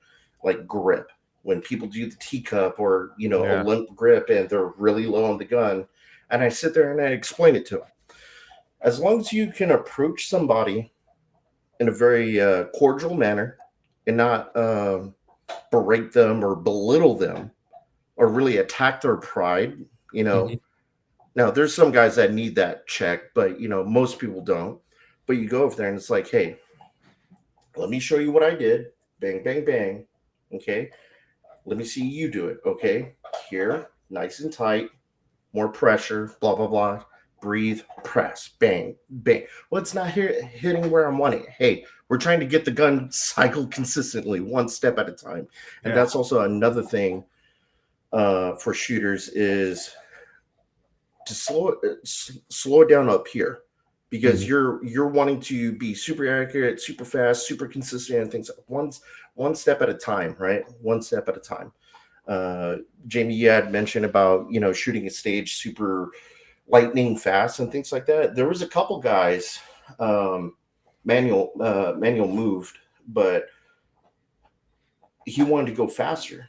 Speaker 5: Like grip, when people do the teacup or a limp grip and they're really low on the gun, and I sit there and I explain it to them. As long as you can approach somebody in a very cordial manner and not berate them or belittle them or really attack their pride,
Speaker 4: Mm-hmm.
Speaker 5: Now there's some guys that need that check, but most people don't. But you go over there and it's like, hey, let me show you what I did. Bang, bang, bang. Okay, let me see you do it. Okay, here, nice and tight, more pressure, blah, blah, blah. Breathe, press, bang, bang. Well, it's not hitting where I'm wanting. Hey, we're trying to get the gun cycled consistently, one step at a time. And that's also another thing for shooters is to slow it down up here. Because you're wanting to be super accurate, super fast, super consistent, and things. One step at a time, right? One step at a time. Jamie, you had mentioned about shooting a stage super lightning fast and things like that. There was a couple guys, manual moved, but he wanted to go faster,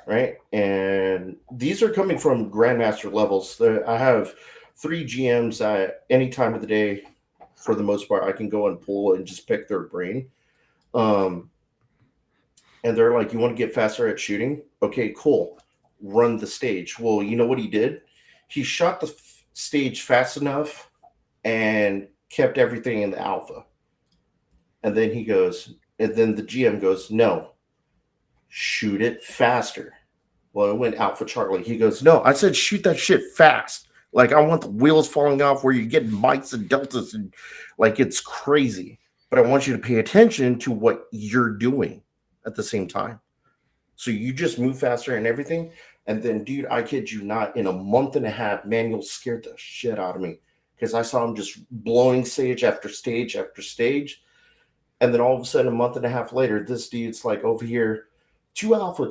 Speaker 5: right? And these are coming from grandmaster levels. I have 3 GMs at any time of the day. For the most part, I can go and pull and just pick their brain. And they're like, you want to get faster at shooting? Okay, cool. Run the stage. Well, you know what he did? He shot the stage fast enough and kept everything in the alpha. And then he goes, and then the GM goes, no, shoot it faster. Well, it went Alpha Charlie. He goes, no, I said shoot that shit fast. Like, I want the wheels falling off where you get mics and deltas and like it's crazy. But I want you to pay attention to what you're doing at the same time. So you just move faster and everything. And then, dude, I kid you not, in a month and a half, Manuel scared the shit out of me because I saw him just blowing stage after stage after stage. And then all of a sudden, a month and a half later, this dude's like over here, 2 Alpha,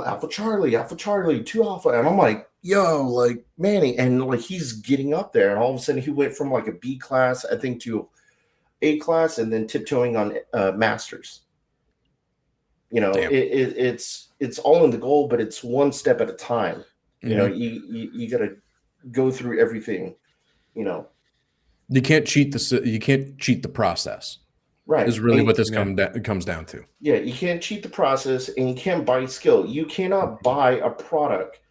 Speaker 5: Alpha Charlie, 2 Alpha. And I'm like, yo, like Manny. And like he's getting up there. And all of a sudden he went from like a B class, I think, to A class and then tiptoeing on masters. It's all in the goal, but it's one step at a time. You know, you got to go through everything, You
Speaker 4: can't cheat the process.
Speaker 5: Right.
Speaker 4: Is really what this comes down to.
Speaker 5: Yeah, you can't cheat the process and you can't buy skill. You cannot buy a product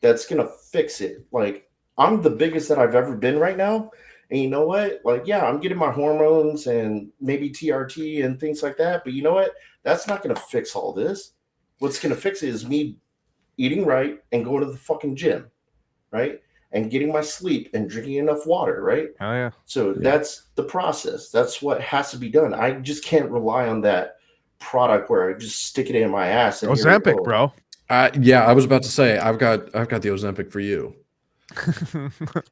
Speaker 5: that's going to fix it. Like, I'm the biggest that I've ever been right now. And you know what? Like, yeah, I'm getting my hormones and maybe TRT and things like that. But you know what? That's not going to fix all this. What's going to fix it is me eating right and going to the fucking gym, right? And getting my sleep and drinking enough water, right?
Speaker 2: Oh, yeah.
Speaker 5: So that's the process. That's what has to be done. I just can't rely on that product where I just stick it in my ass. And
Speaker 2: Ozempic, bro.
Speaker 4: Yeah, I was about to say I've got the Ozempic for you.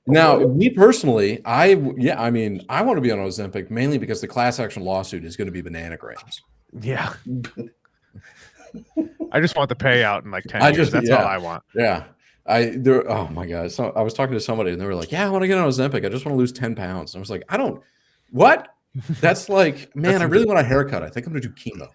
Speaker 4: Now, me personally, I want to be on Ozempic mainly because the class action lawsuit is going to be banana grams.
Speaker 2: Yeah. I just want the payout in like 10 years. That's all I want.
Speaker 4: Yeah. Oh my God. So I was talking to somebody and they were like, yeah, I want to get on Ozempic. I just want to lose 10 pounds. And I was like, what? That's like, man, I really want a haircut. I think I'm going to do chemo.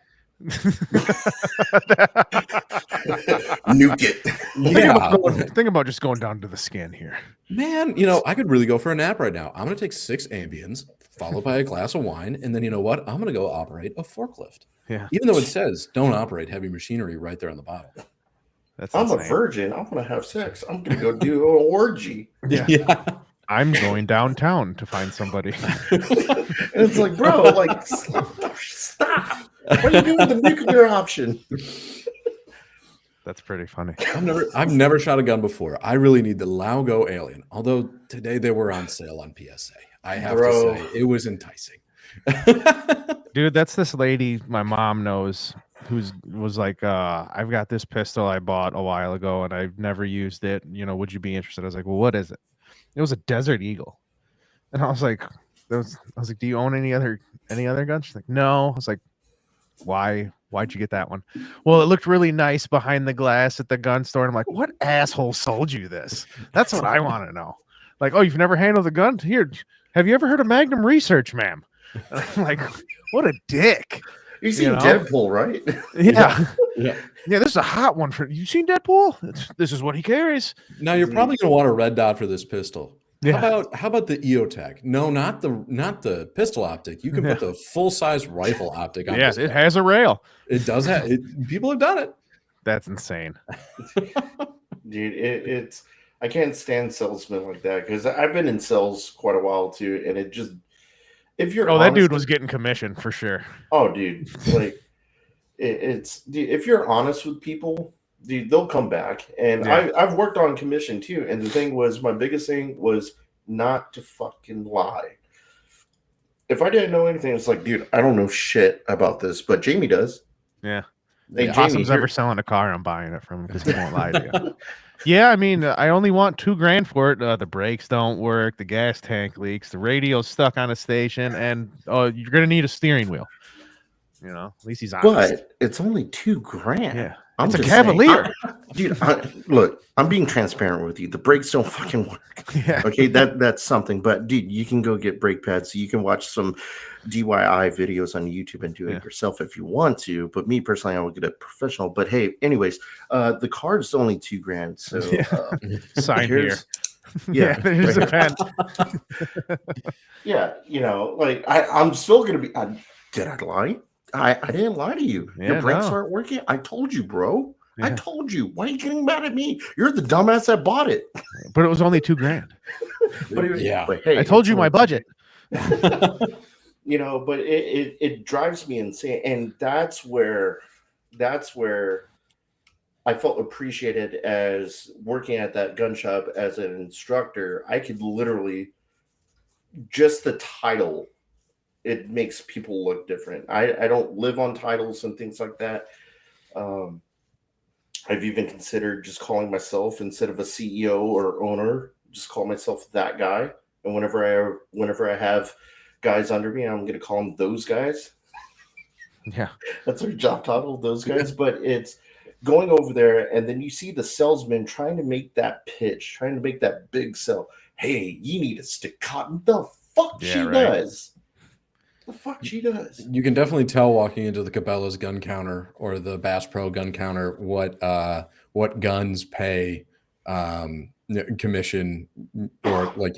Speaker 5: Nuke it.
Speaker 4: Yeah.
Speaker 2: Think about just going down to the skin here.
Speaker 4: Man, I could really go for a nap right now. I'm going to take 6 Ambiens, followed by a glass of wine. And then you know what? I'm going to go operate a forklift.
Speaker 2: Yeah,
Speaker 4: Even though it says don't operate heavy machinery right there on the bottle.
Speaker 2: that's
Speaker 5: I'm
Speaker 2: insane.
Speaker 5: a virgin. I want to have sex. I'm going to go do an orgy.
Speaker 2: Yeah. I'm going downtown to find somebody.
Speaker 5: And it's like, bro, like, stop. What are you doing with the nuclear option?
Speaker 2: That's pretty funny.
Speaker 4: I've never shot a gun before. I really need the Laugo Alien. Although today they were on sale on PSA. I have to say it was enticing.
Speaker 2: Dude, that's this lady my mom knows was like, I've got this pistol I bought a while ago and I've never used it. You know, would you be interested? I was like, well, what is it? It was a Desert Eagle. And I was like, do you own any other guns? She's like, no. I was like, why'd you get that one? Well, it looked really nice behind the glass at the gun store. And I'm like, what asshole sold you this? That's what I want to know. Like, oh, you've never handled a gun? Here, have you ever heard of Magnum Research, ma'am? I'm like, what a dick.
Speaker 5: You've seen Deadpool, right?
Speaker 2: Yeah. This is a hot one for you. Seen Deadpool? This is what he carries.
Speaker 4: Now you're probably going to want a red dot for this pistol.
Speaker 2: Yeah.
Speaker 4: How about the EOTech? No, not the pistol optic. You can put the full size rifle optic on.
Speaker 2: Yes, it has a rail.
Speaker 4: It does have. People have done it.
Speaker 2: That's insane,
Speaker 5: dude. It's I can't stand salesmen like that because I've been in sales quite a while too, and it just
Speaker 2: that dude was getting commission for sure.
Speaker 5: Oh, dude, like dude, if you're honest with people, dude, they'll come back. And I've worked on commission too. And the thing was, my biggest thing was not to fucking lie. If I didn't know anything, it's like, dude, I don't know shit about this, but Jamie does.
Speaker 2: Yeah.
Speaker 5: Hey,
Speaker 2: yeah,
Speaker 5: Jamie,
Speaker 2: Awesom's ever selling a car, I'm buying it from him because he won't lie to you. Yeah, I mean, I only want $2,000 for it. The brakes don't work, the gas tank leaks, the radio's stuck on a station, and you're gonna need a steering wheel. You know, at least he's honest.
Speaker 5: But it's only $2,000.
Speaker 2: Yeah,
Speaker 5: it's
Speaker 2: a Cavalier.
Speaker 5: Dude, look, I'm being transparent with you. The brakes don't fucking work.
Speaker 2: Yeah.
Speaker 5: Okay, that's something. But dude, you can go get brake pads. So you can watch some DIY videos on YouTube and do it yourself if you want to. But me personally, I would get a professional. But hey, anyways, the card's only $2,000. So
Speaker 2: sign here.
Speaker 5: Yeah,
Speaker 2: there's a pen.
Speaker 5: Yeah, like I'm still gonna be. Did I lie? I didn't lie to you.
Speaker 2: Yeah,
Speaker 5: your brakes aren't working. I told you, bro.
Speaker 2: Yeah.
Speaker 5: I told you. Why are you getting mad at me? You're the dumbass that bought it.
Speaker 2: But it was only $2,000.
Speaker 5: But hey,
Speaker 2: I told you my budget.
Speaker 5: But it drives me insane, and that's where I felt appreciated as working at that gun shop as an instructor. I could literally just the title. It makes people look different. I don't live on titles and things like that. I've even considered just calling myself, instead of a CEO or owner, just call myself that guy. And whenever I have guys under me, I'm going to call them those guys.
Speaker 2: Yeah.
Speaker 5: That's their job title, those guys. But it's going over there, and then you see the salesman trying to make that pitch, trying to make that big sell. Hey, you need to stick cotton. The fuck does. The fuck she does.
Speaker 4: You can definitely tell walking into the Cabela's gun counter or the Bass Pro gun counter what guns pay commission, or like,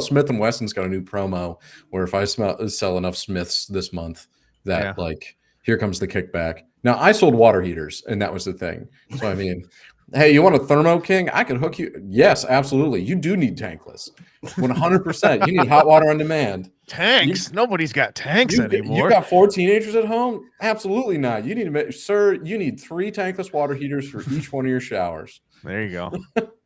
Speaker 4: Smith & Wesson's got a new promo where if I sell enough Smiths this month that like here comes the kickback. Now I sold water heaters and that was the thing. So I mean, hey, you want a Thermo King? I can hook you. Yes, absolutely. You do need tankless. 100%. You need hot water on demand.
Speaker 2: Tanks? Nobody's got tanks anymore.
Speaker 4: You got 4 teenagers at home? Absolutely not. You need to, sir. You need 3 tankless water heaters for each one of your showers.
Speaker 2: There you go.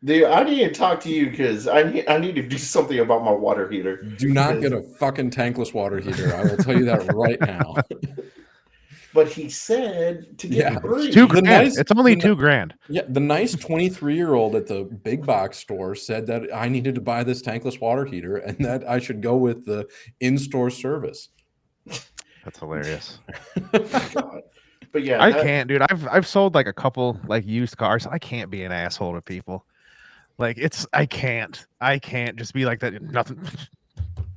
Speaker 5: Dude, I need to talk to you because I need to do something about my water heater.
Speaker 4: Do not get a fucking tankless water heater. I will tell you that right now.
Speaker 5: But he said to get free.
Speaker 2: It's $2,000. It's only $2,000.
Speaker 4: Yeah, the nice 23-year-old at the big box store said that I needed to buy this tankless water heater and that I should go with the in-store service.
Speaker 2: That's hilarious.
Speaker 5: God. But yeah,
Speaker 2: I can't, dude. I've sold like a couple like used cars. I can't be an asshole to people. Like I can't just be like that. Nothing.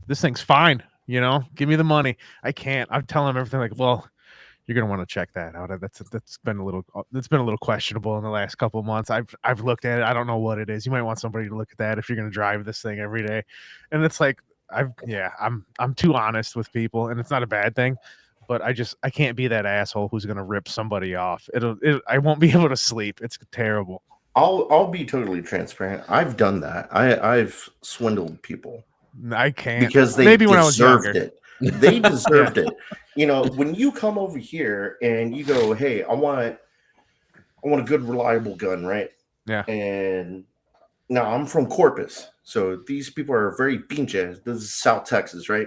Speaker 2: This thing's fine. Give me the money. I can't. I'm telling them everything like, well, you're gonna want to check that out. That's been a little questionable in the last couple of months. I've looked at it. I don't know what it is. You might want somebody to look at that if you're gonna drive this thing every day. And it's like I'm too honest with people, and it's not a bad thing. but I can't be that asshole who's gonna rip somebody off. I won't be able to sleep. It's terrible.
Speaker 5: I'll be totally transparent. I've done that. I've swindled people.
Speaker 2: I can't,
Speaker 5: because they
Speaker 2: maybe when I was
Speaker 5: deserved
Speaker 2: younger.
Speaker 5: it. They deserved it. You know, when you come over here and you go, "Hey, I want a good, reliable gun," right?
Speaker 2: Yeah.
Speaker 5: And now I'm from Corpus, so these people are very pinches. This is South Texas, right?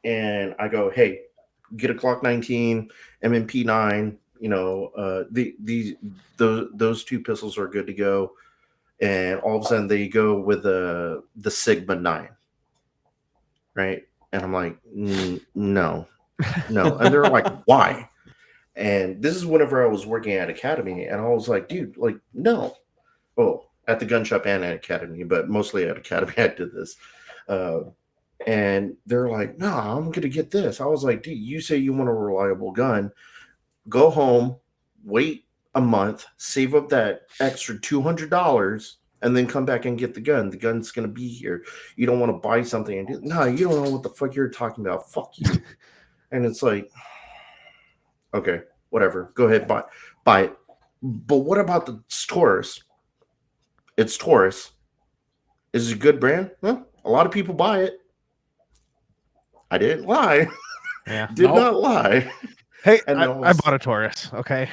Speaker 5: And I go, "Hey, get a Glock 19, MMP 9. You know, those two pistols are good to go." And all of a sudden, they go with the Sigma 9. Right. And I'm like, no. And they're like, why? And this is whenever I was working at Academy. And I was like, dude, like, no. Well, at the gun shop and at Academy, but mostly at Academy, I did this. And they're like, no, I'm going to get this. I was like, dude, you say you want a reliable gun. Go home, wait a month, save up that extra $200. And then come back and get the gun. The gun's going to be here. You don't want to buy something and no, you don't know what the fuck you're talking about. Fuck you. And it's like, okay, whatever. Go ahead, buy it. But what about the Taurus? It's Taurus. Is it a good brand? Well, a lot of people buy it. I didn't lie.
Speaker 2: Yeah.
Speaker 5: Did not lie.
Speaker 2: Hey, I bought a Taurus. Okay.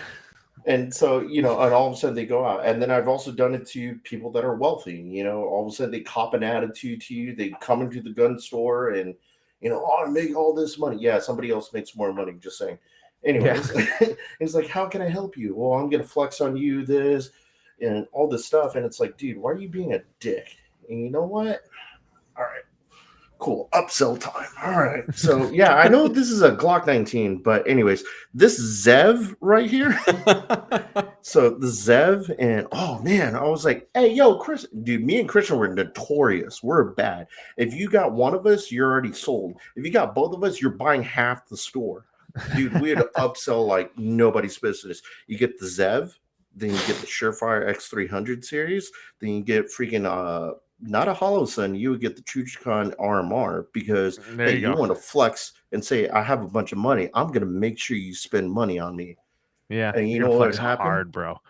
Speaker 5: And so, you know, and all of a sudden they go out. And then I've also done it to people that are wealthy. You know, all of a sudden they cop an attitude to you. They come into the gun store and, you know, oh, I make all this money. Yeah, somebody else makes more money, just saying. Anyways, it's like, how can I help you? Well, I'm going to flex on you this and all this stuff. And it's like, dude, why are you being a dick? And you know what? All right. Cool. Upsell time. All right. So, yeah, I know this is a Glock 19, but anyways, this Zev right here. So the Zev, and oh man, I was like, hey, yo, Chris, dude, me and Christian were notorious. We're bad. If you got one of us, you're already sold. If you got both of us, you're buying half the store. Dude, we had to upsell like nobody's business. You get the Zev, then you get the Surefire X300 series, then you get freaking not a Hollow Sun, you would get the Chujicon RMR because hey, you want to flex and say, I have a bunch of money. I'm going to make sure you spend money on me.
Speaker 2: Yeah.
Speaker 5: And you know what happened?
Speaker 2: Hard, bro.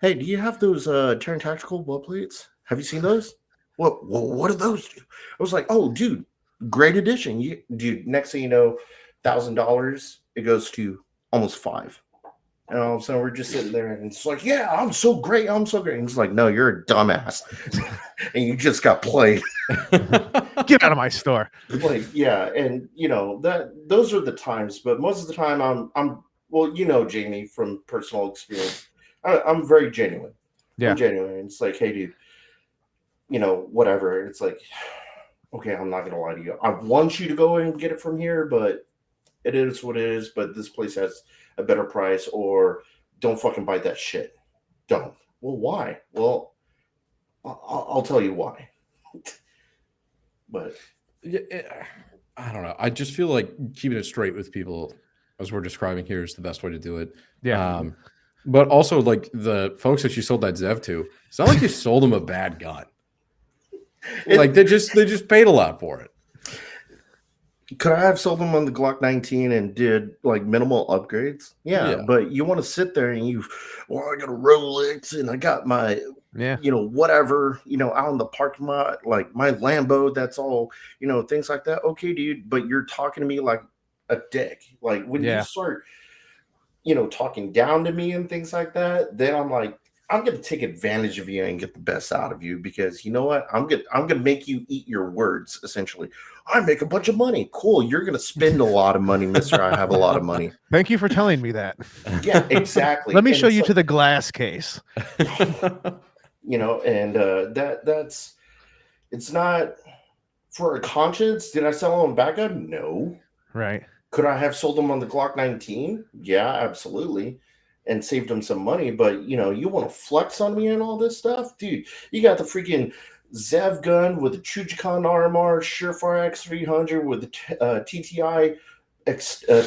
Speaker 5: Hey, do you have those Terran Tactical blood plates? Have you seen those? What are those? I was like, oh, dude, great addition. Dude, next thing you know, $1,000, it goes to almost $5,000. And all of a sudden, we're just sitting there, and it's like, yeah, I'm so great. I'm so great. And it's like, no, you're a dumbass. And you just got played.
Speaker 2: Get out of my store.
Speaker 5: Like, yeah. And, you know, those are the times. But most of the time, I'm well, you know, Jamie, from personal experience, I'm very genuine.
Speaker 2: Yeah.
Speaker 5: I'm genuine. It's like, hey, dude, you know, whatever. It's like, okay, I'm not going to lie to you. I want you to go and get it from here, but it is what it is. But this place has a better price, or don't fucking buy that shit. Don't. Well, why? Well, I'll tell you why. But
Speaker 4: I don't know. I just feel like keeping it straight with people, as we're describing here, is the best way to do it.
Speaker 2: Yeah.
Speaker 4: But also, like the folks that you sold that Zev to, it's not like you sold them a bad gun. Like they just paid a lot for it.
Speaker 5: Could I have sold them on the Glock 19 and did like minimal upgrades? Yeah. But you want to sit there and I got a Rolex and I got my, you know, whatever, you know, out in the parking lot, like my Lambo, that's all, you know, things like that. Okay, dude, but you're talking to me like a dick. Like when you start, you know, talking down to me and things like that, then I'm like, I'm going to take advantage of you and get the best out of you because you know what? I'm going to make you eat your words, essentially. I make a bunch of money. Cool. You're going to spend a lot of money, mister. I have a lot of money.
Speaker 2: Thank you for telling me that.
Speaker 5: Yeah, exactly.
Speaker 2: Let me show you to the glass case.
Speaker 5: You know, and that's it's not for a conscience. Did I sell them back up? No.
Speaker 2: Right.
Speaker 5: Could I have sold them on the Glock 19? Yeah, absolutely. And saved them some money, but you know, you want to flex on me and all this stuff, dude. You got the freaking Zev gun with the Chujicon RMR, Surefire X300 with the TTI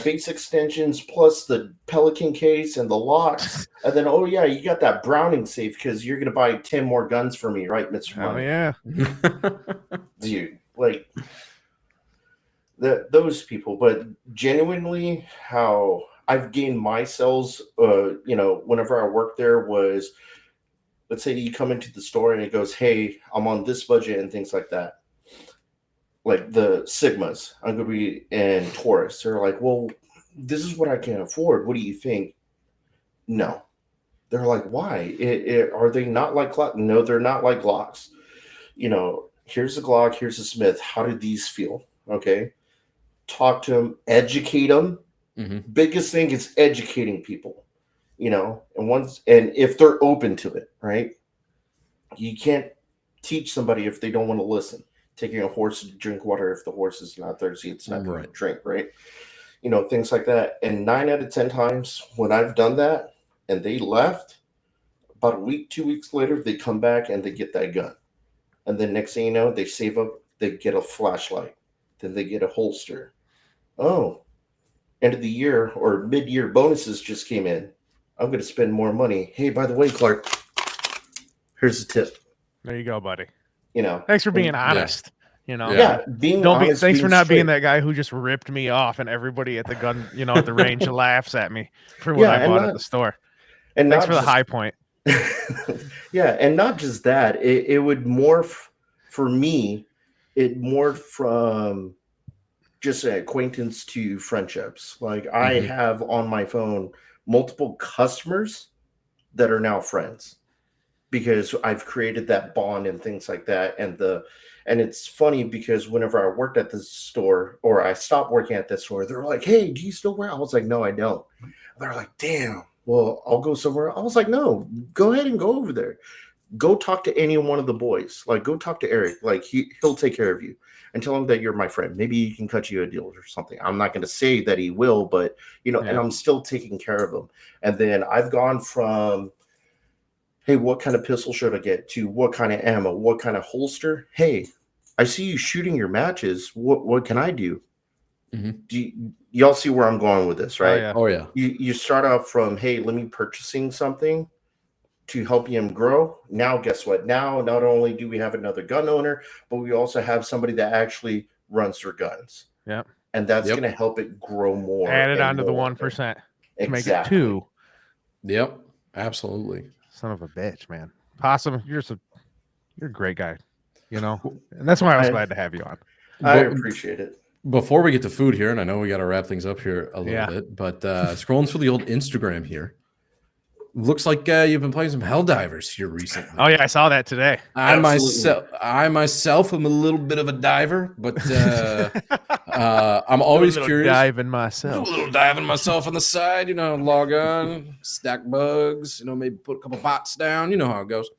Speaker 5: base extensions, plus the Pelican case and the locks, and then oh yeah, you got that Browning safe because you're gonna buy 10 more guns for me, right, Mr. Money?
Speaker 2: Oh yeah,
Speaker 5: dude. Like those people. But genuinely, how I've gained my sales, whenever I worked there was, let's say you come into the store and it goes, hey, I'm on this budget and things like that. Like the Sigmas, I'm going to be in Taurus. They're like, well, this is what I can afford. What do you think? No. They're like, why? Are they not like Glock? No, they're not like Glocks. Here's the Glock, here's the Smith. How do these feel? Okay. Talk to them, educate them.
Speaker 4: Mm-hmm.
Speaker 5: Biggest thing is educating people, and if they're open to it, right? You can't teach somebody if they don't want to listen. Taking a horse to drink water, if the horse is not thirsty, it's not going to drink, right? Things like that. And 9 out of 10 times when I've done that and they left, about a week, 2 weeks later, they come back and they get that gun. And then next thing you know, they save up, they get a flashlight. Then they get a holster. Oh, end of the year or mid-year bonuses just came in. I'm going to spend more money. Hey, by the way, Clark, here's a tip.
Speaker 2: There you go, buddy.
Speaker 5: Thanks
Speaker 2: for being honest.
Speaker 5: Being honest.
Speaker 2: Thanks for not being that guy who just ripped me off and everybody at the gun, at the range laughs at me for what I bought at the store. And thanks for the high point.
Speaker 5: Yeah, and not just that. It would morph for me. It morphed from just an acquaintance to friendships. Like I have on my phone multiple customers that are now friends, because I've created that bond and things like that. And it's funny because whenever I worked at the store or I stopped working at that store, they're like, hey, do you still wear? I was like, no, I don't. They're like, damn, well, I'll go somewhere. I was like, no, go ahead and go over there. Go talk to any one of the boys. Like, go talk to Eric. Like, he'll take care of you and tell him that you're my friend. Maybe he can cut you a deal or something. I'm not going to say that he will, but, and I'm still taking care of him. And then I've gone from, hey, what kind of pistol should I get, to what kind of ammo, what kind of holster? Hey, I see you shooting your matches. What can I do? Mm-hmm. Y'all see where I'm going with this, right?
Speaker 4: Oh, yeah.
Speaker 5: You start off from, hey, let me purchasing something to help him grow. Now, guess what? Now, not only do we have another gun owner, but we also have somebody that actually runs their guns.
Speaker 2: Yeah.
Speaker 5: And that's going to help it grow more.
Speaker 2: Add it onto the 1%.
Speaker 5: Exactly.
Speaker 2: Make it 2.
Speaker 4: Yep. Absolutely.
Speaker 2: Son of a bitch, man. Possum, you're a great guy, and that's why I was glad to have you on.
Speaker 5: I appreciate it.
Speaker 4: Before we get to food here, and I know we got to wrap things up here a little bit, but scrolling through the old Instagram here, looks like you've been playing some Helldivers here recently.
Speaker 2: Oh yeah, I saw that today.
Speaker 4: I myself am a little bit of a diver, but I'm always curious.
Speaker 2: Diving myself.
Speaker 4: A little diving myself on the side, log on, stack bugs, maybe put a couple bots down. You know how it goes.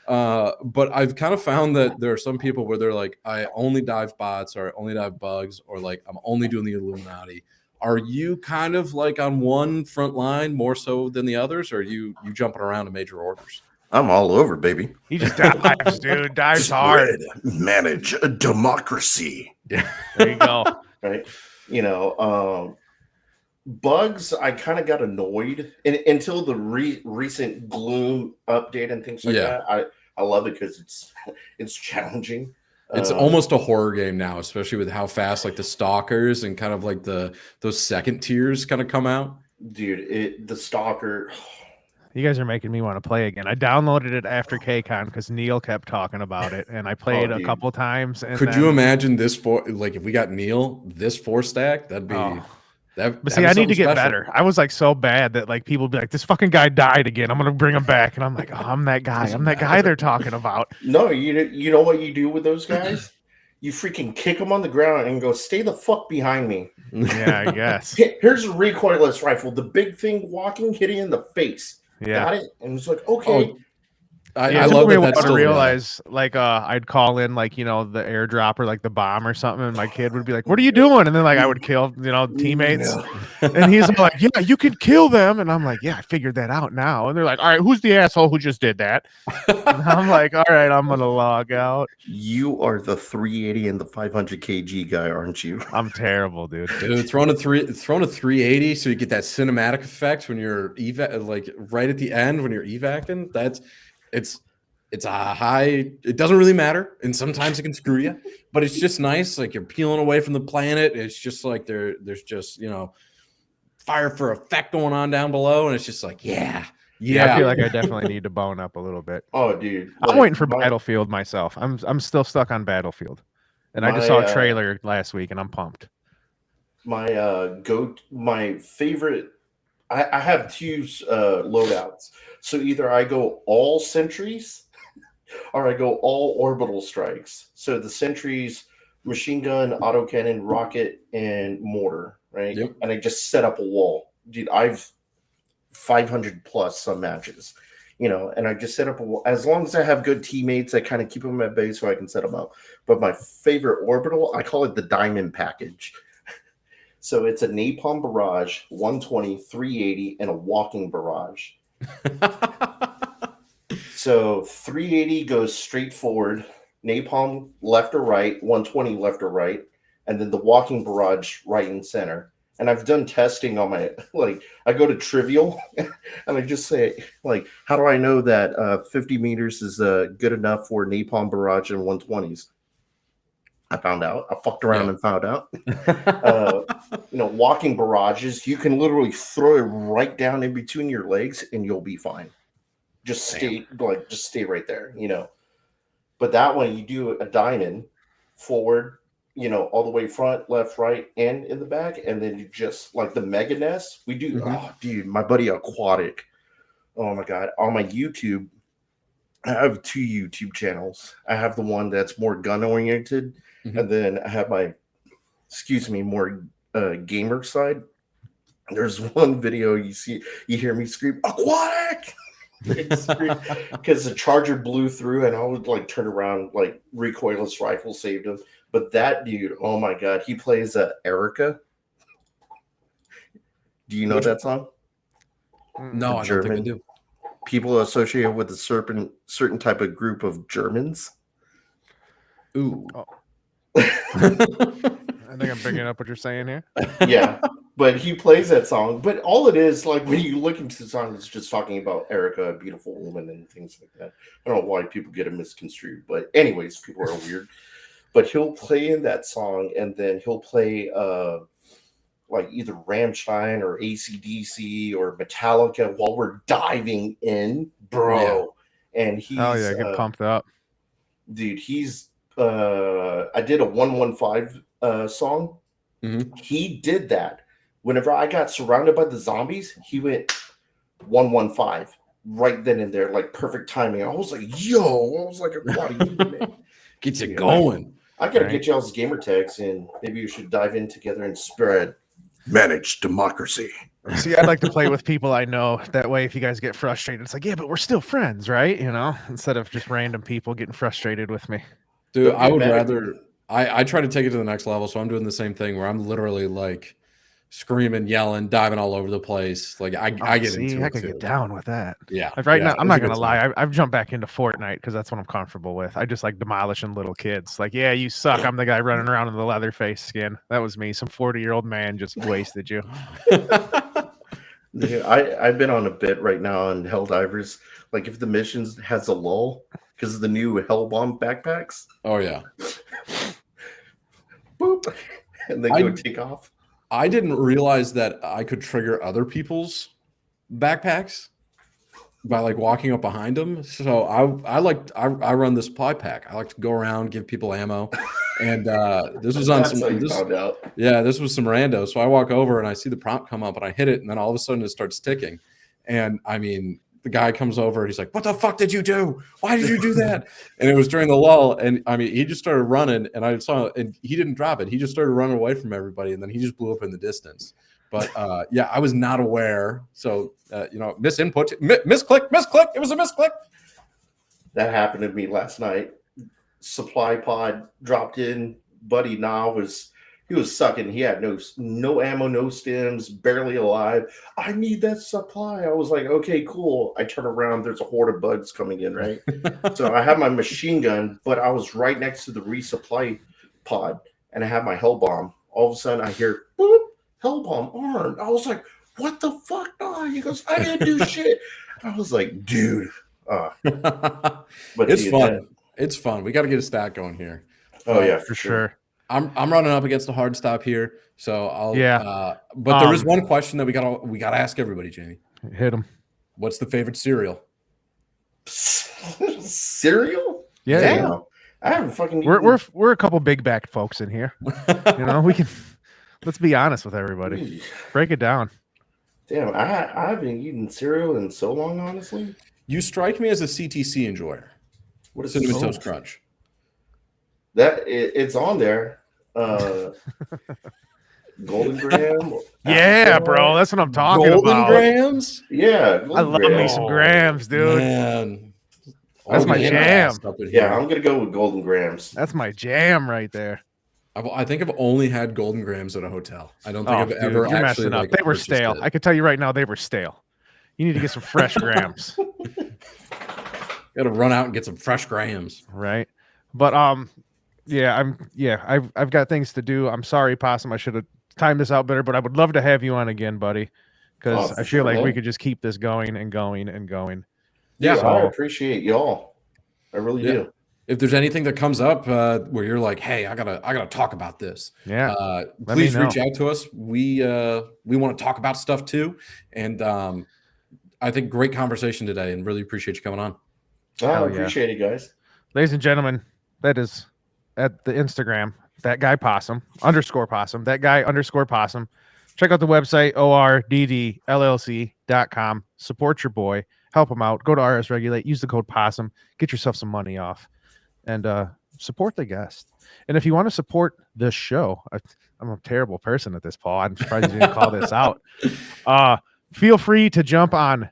Speaker 4: But I've kind of found that there are some people where they're like, I only dive bots, or I only dive bugs, or like I'm only doing the Illuminati. Are you kind of like on one front line more so than the others, or are you jumping around in major orders?
Speaker 5: I'm all over, baby.
Speaker 2: He just dives, dude. Dives hard.
Speaker 5: Manage a democracy.
Speaker 2: Yeah. There you go.
Speaker 5: Right. Bugs, I kind of got annoyed until the recent Gloom update and things like that. I love it because it's challenging.
Speaker 4: It's almost a horror game now, especially with how fast like the stalkers and kind of like those second tiers kind of come out.
Speaker 5: Dude, the stalker.
Speaker 2: You guys are making me want to play again. I downloaded it after KCON because Neil kept talking about it, and I played a couple times. And
Speaker 4: Could you imagine this if we got Neil, this 4-stack, that'd be.
Speaker 2: But see, I need to get better. I was like so bad that like people would be like, this fucking guy died again. I'm gonna bring him back, and I'm like, oh, I'm that guy. I'm that guy they're talking about.
Speaker 5: No, you know what you do with those guys? You freaking kick them on the ground and go, stay the fuck behind me.
Speaker 2: Yeah, I guess.
Speaker 5: Here's a recoilless rifle. The big thing walking, hitting in the face.
Speaker 2: Yeah.
Speaker 5: Got it? And it's like, okay.
Speaker 4: I love that. That's still
Speaker 2: realize like I'd call in like the airdrop or like the bomb or something, and my kid would be like, "What are you doing?" And then like I would kill teammates, and he's like, "Yeah, you could kill them," and I'm like, "Yeah, I figured that out now." And they're like, "All right, who's the asshole who just did that?" And I'm like, "All right, I'm gonna log out."
Speaker 5: You are the 380 and the 500 kg guy, aren't you?
Speaker 2: I'm terrible, dude.
Speaker 4: Throwing a 380 so you get that cinematic effect when you're like right at the end when you're evacing. It's a high. It doesn't really matter, and sometimes it can screw you. But it's just nice. Like you're peeling away from the planet. It's just like there's just fire for effect going on down below, and it's just like yeah.
Speaker 2: I feel like I definitely need to bone up a little bit.
Speaker 5: Oh, dude,
Speaker 2: I'm waiting for Battlefield myself. I'm still stuck on Battlefield, and I just saw a trailer last week, and I'm pumped.
Speaker 5: My favorite. I have two loadouts. So either I go all sentries, or I go all orbital strikes. So the sentries, machine gun, autocannon, rocket, and mortar, right?
Speaker 4: Yep.
Speaker 5: And I just set up a wall. Dude, I've 500 plus some matches, and I just set up a wall. As long as I have good teammates, I kind of keep them at bay so I can set them up. But my favorite orbital, I call it the diamond package. So it's a napalm barrage, 120, 380, and a walking barrage. So 380 goes straight forward, napalm left or right, 120 left or right, and then the walking barrage right and center. And I've done testing on my, I go to Trivial and I just say, how do I know that 50 meters is good enough for napalm barrage and 120s? I found out. I fucked around and found out. Walking barrages, you can literally throw it right down in between your legs and you'll be fine. Just stay right there, But that one, you do a diamond forward, all the way front, left, right, and in the back. And then you just, like the Mega Nest, we do, oh, dude, my buddy Aquatic. Oh, my God. On my YouTube, I have 2 YouTube channels. I have the one that's more gun-oriented, and then I have my, more gamer side. There's one video you hear me scream, Aquatic! Because the charger blew through, and I would turn around, recoilless rifle saved him. But that dude, oh my God, he plays Erica. Do you know that song?
Speaker 4: No, I don't think I do.
Speaker 5: People associated with a certain type of group of Germans.
Speaker 4: Ooh.
Speaker 2: Oh. I think I'm picking up what you're saying here.
Speaker 5: Yeah, but he plays that song. But all it is, when you look into the song, it's just talking about Erica, a beautiful woman, and things like that. I don't know why people get it misconstrued, but anyways, people are weird. But he'll play in that song, and then he'll play either Rammstein or AC/DC or Metallica while we're diving in, bro. Yeah. And he's
Speaker 2: get pumped up,
Speaker 5: dude. He's I did a 115 song. He did that whenever I got surrounded by the zombies. He went 115 right then and there, perfect timing. I was like, what are you doing?
Speaker 4: Gets it going.
Speaker 5: I gotta get y'all's gamer tags, and maybe you should dive in together and spread managed democracy.
Speaker 2: See, I'd like to play with people I know. That way, if you guys get frustrated, it's yeah, but we're still friends, right? Instead of just random people getting frustrated with me.
Speaker 4: Dude, I would rather. I try to take it to the next level, so I'm doing the same thing where I'm literally screaming, yelling, diving all over the place. I get into it.
Speaker 2: I can get down with that.
Speaker 4: Yeah.
Speaker 2: Now, I'm not gonna lie. I've jumped back into Fortnite because that's what I'm comfortable with. I just like demolishing little kids. Yeah, you suck. I'm the guy running around in the leather face skin. That was me. Some 40-year-old man just wasted you.
Speaker 5: I've been on a bit right now on Helldivers. If the missions has a lull because of the new Hellbomb backpacks.
Speaker 4: Oh yeah.
Speaker 5: Boop, and then go take off.
Speaker 4: I didn't realize that I could trigger other people's backpacks by walking up behind them. So I run this supply pack. I like to go around, give people ammo, and this was on some. This was some rando. So I walk over and I see the prompt come up and I hit it, and then all of a sudden it starts ticking, and the guy comes over and he's like, "What the fuck did you do? Why did you do that?" And it was during the lull, and he just started running, and I saw, and he didn't drop it. He just started running away from everybody, and then he just blew up in the distance. But I was not aware. So misinput, misclick. It was a misclick.
Speaker 5: That happened to me last night. Supply pod dropped in. Buddy he was sucking. He had no ammo, no stems, barely alive. I need that supply. I was like, okay, cool. I turn around. There's a horde of bugs coming in, right? So I have my machine gun, but I was right next to the resupply pod, and I have my Hellbomb. All of a sudden, I hear, boop, Hellbomb armed. I was like, what the fuck? No? He goes, I didn't do shit. I was like, dude. But
Speaker 4: it's
Speaker 5: dude,
Speaker 4: fun. It's fun. We got to get a stat going here.
Speaker 5: Oh yeah, for sure.
Speaker 4: I'm running up against a hard stop here, so I'll.
Speaker 2: Yeah.
Speaker 4: But there is one question that we gotta ask everybody, Jamie.
Speaker 2: Hit them.
Speaker 4: What's the favorite cereal?
Speaker 5: Cereal?
Speaker 2: Yeah.
Speaker 5: Damn. I haven't fucking.
Speaker 2: We're a couple big backed folks in here. You know, we can. Let's be honest with everybody. Break it down.
Speaker 5: Damn, I haven't eaten cereal in so long, honestly.
Speaker 4: You strike me as a CTC enjoyer.
Speaker 5: What is
Speaker 4: Cinnamon Toast Crunch?
Speaker 5: It's on there. Golden Graham.
Speaker 2: Yeah, bro. That's what I'm talking about.
Speaker 4: Golden Grams?
Speaker 5: Yeah.
Speaker 2: I love me some Grams, dude.
Speaker 4: Man.
Speaker 2: That's my jam.
Speaker 5: Yeah, I'm going to go with Golden Grams.
Speaker 2: That's my jam right there.
Speaker 4: I think I've only had Golden Grams at a hotel. I don't think I've ever
Speaker 2: you're
Speaker 4: actually
Speaker 2: messing up. They were stale. I could tell you right now they were stale. You need to get some fresh Grams.
Speaker 4: Got to run out and get some fresh Grams.
Speaker 2: Right. But I've got things to do. I'm sorry, Possum. I should have timed this out better, but I would love to have you on again, buddy. Because I feel like we could just keep this going and going and going.
Speaker 5: Yeah, so, I appreciate y'all. I really do.
Speaker 4: If there's anything that comes up where you're like, hey, I gotta talk about this.
Speaker 2: Yeah.
Speaker 4: Please reach out to us. We want to talk about stuff too. And I think great conversation today and really appreciate you coming on.
Speaker 5: I appreciate it, guys.
Speaker 2: Ladies and gentlemen, that is at the Instagram, That Guy Opossum _Possum, That Guy _Possum. Check out the website, ordddllc.com. Support your boy. Help him out. Go to RS Regulate. Use the code Possum. Get yourself some money off. And support the guest. And if you want to support this show, I'm a terrible person at this, Paul. I'm surprised you didn't call this out. Feel free to jump on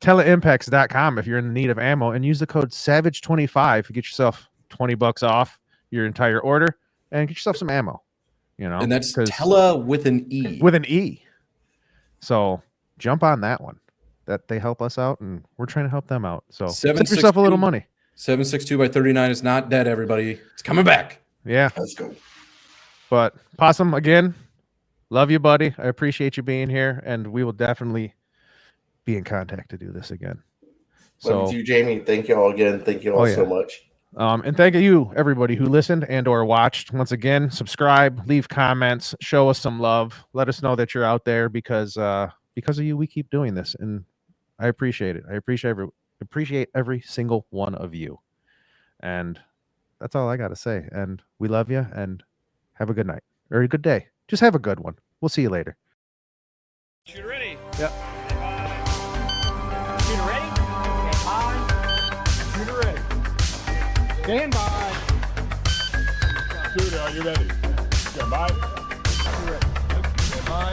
Speaker 2: teleimpex.com if you're in need of ammo and use the code SAVAGE25 to get yourself $20 off your entire order and get yourself some ammo. You know,
Speaker 4: and that's Tele with an E.
Speaker 2: With an E. So jump on that one. That they help us out, and we're trying to help them out. So save yourself a little money.
Speaker 4: 762x39 is not dead, everybody. It's coming back.
Speaker 2: Yeah.
Speaker 5: Let's go.
Speaker 2: But Possum, again, love you, buddy. I appreciate you being here, and we will definitely be in contact to do this again.
Speaker 5: Love you, Jamie. Thank you all again. Thank you all so much.
Speaker 2: And thank you, everybody who listened and or watched. Once again, subscribe, leave comments, show us some love. Let us know that you're out there because of you, we keep doing this, and I appreciate it. I appreciate every single one of you. And that's all I got to say. And we love you, and have a good night or a good day. Just have a good one. We'll see you later.
Speaker 3: Shooter ready?
Speaker 2: Yep.
Speaker 3: Shooter ready? Stand by. Shooter ready. Stand by. Shooter, are you ready? Stand by. Shooter ready. Stand by.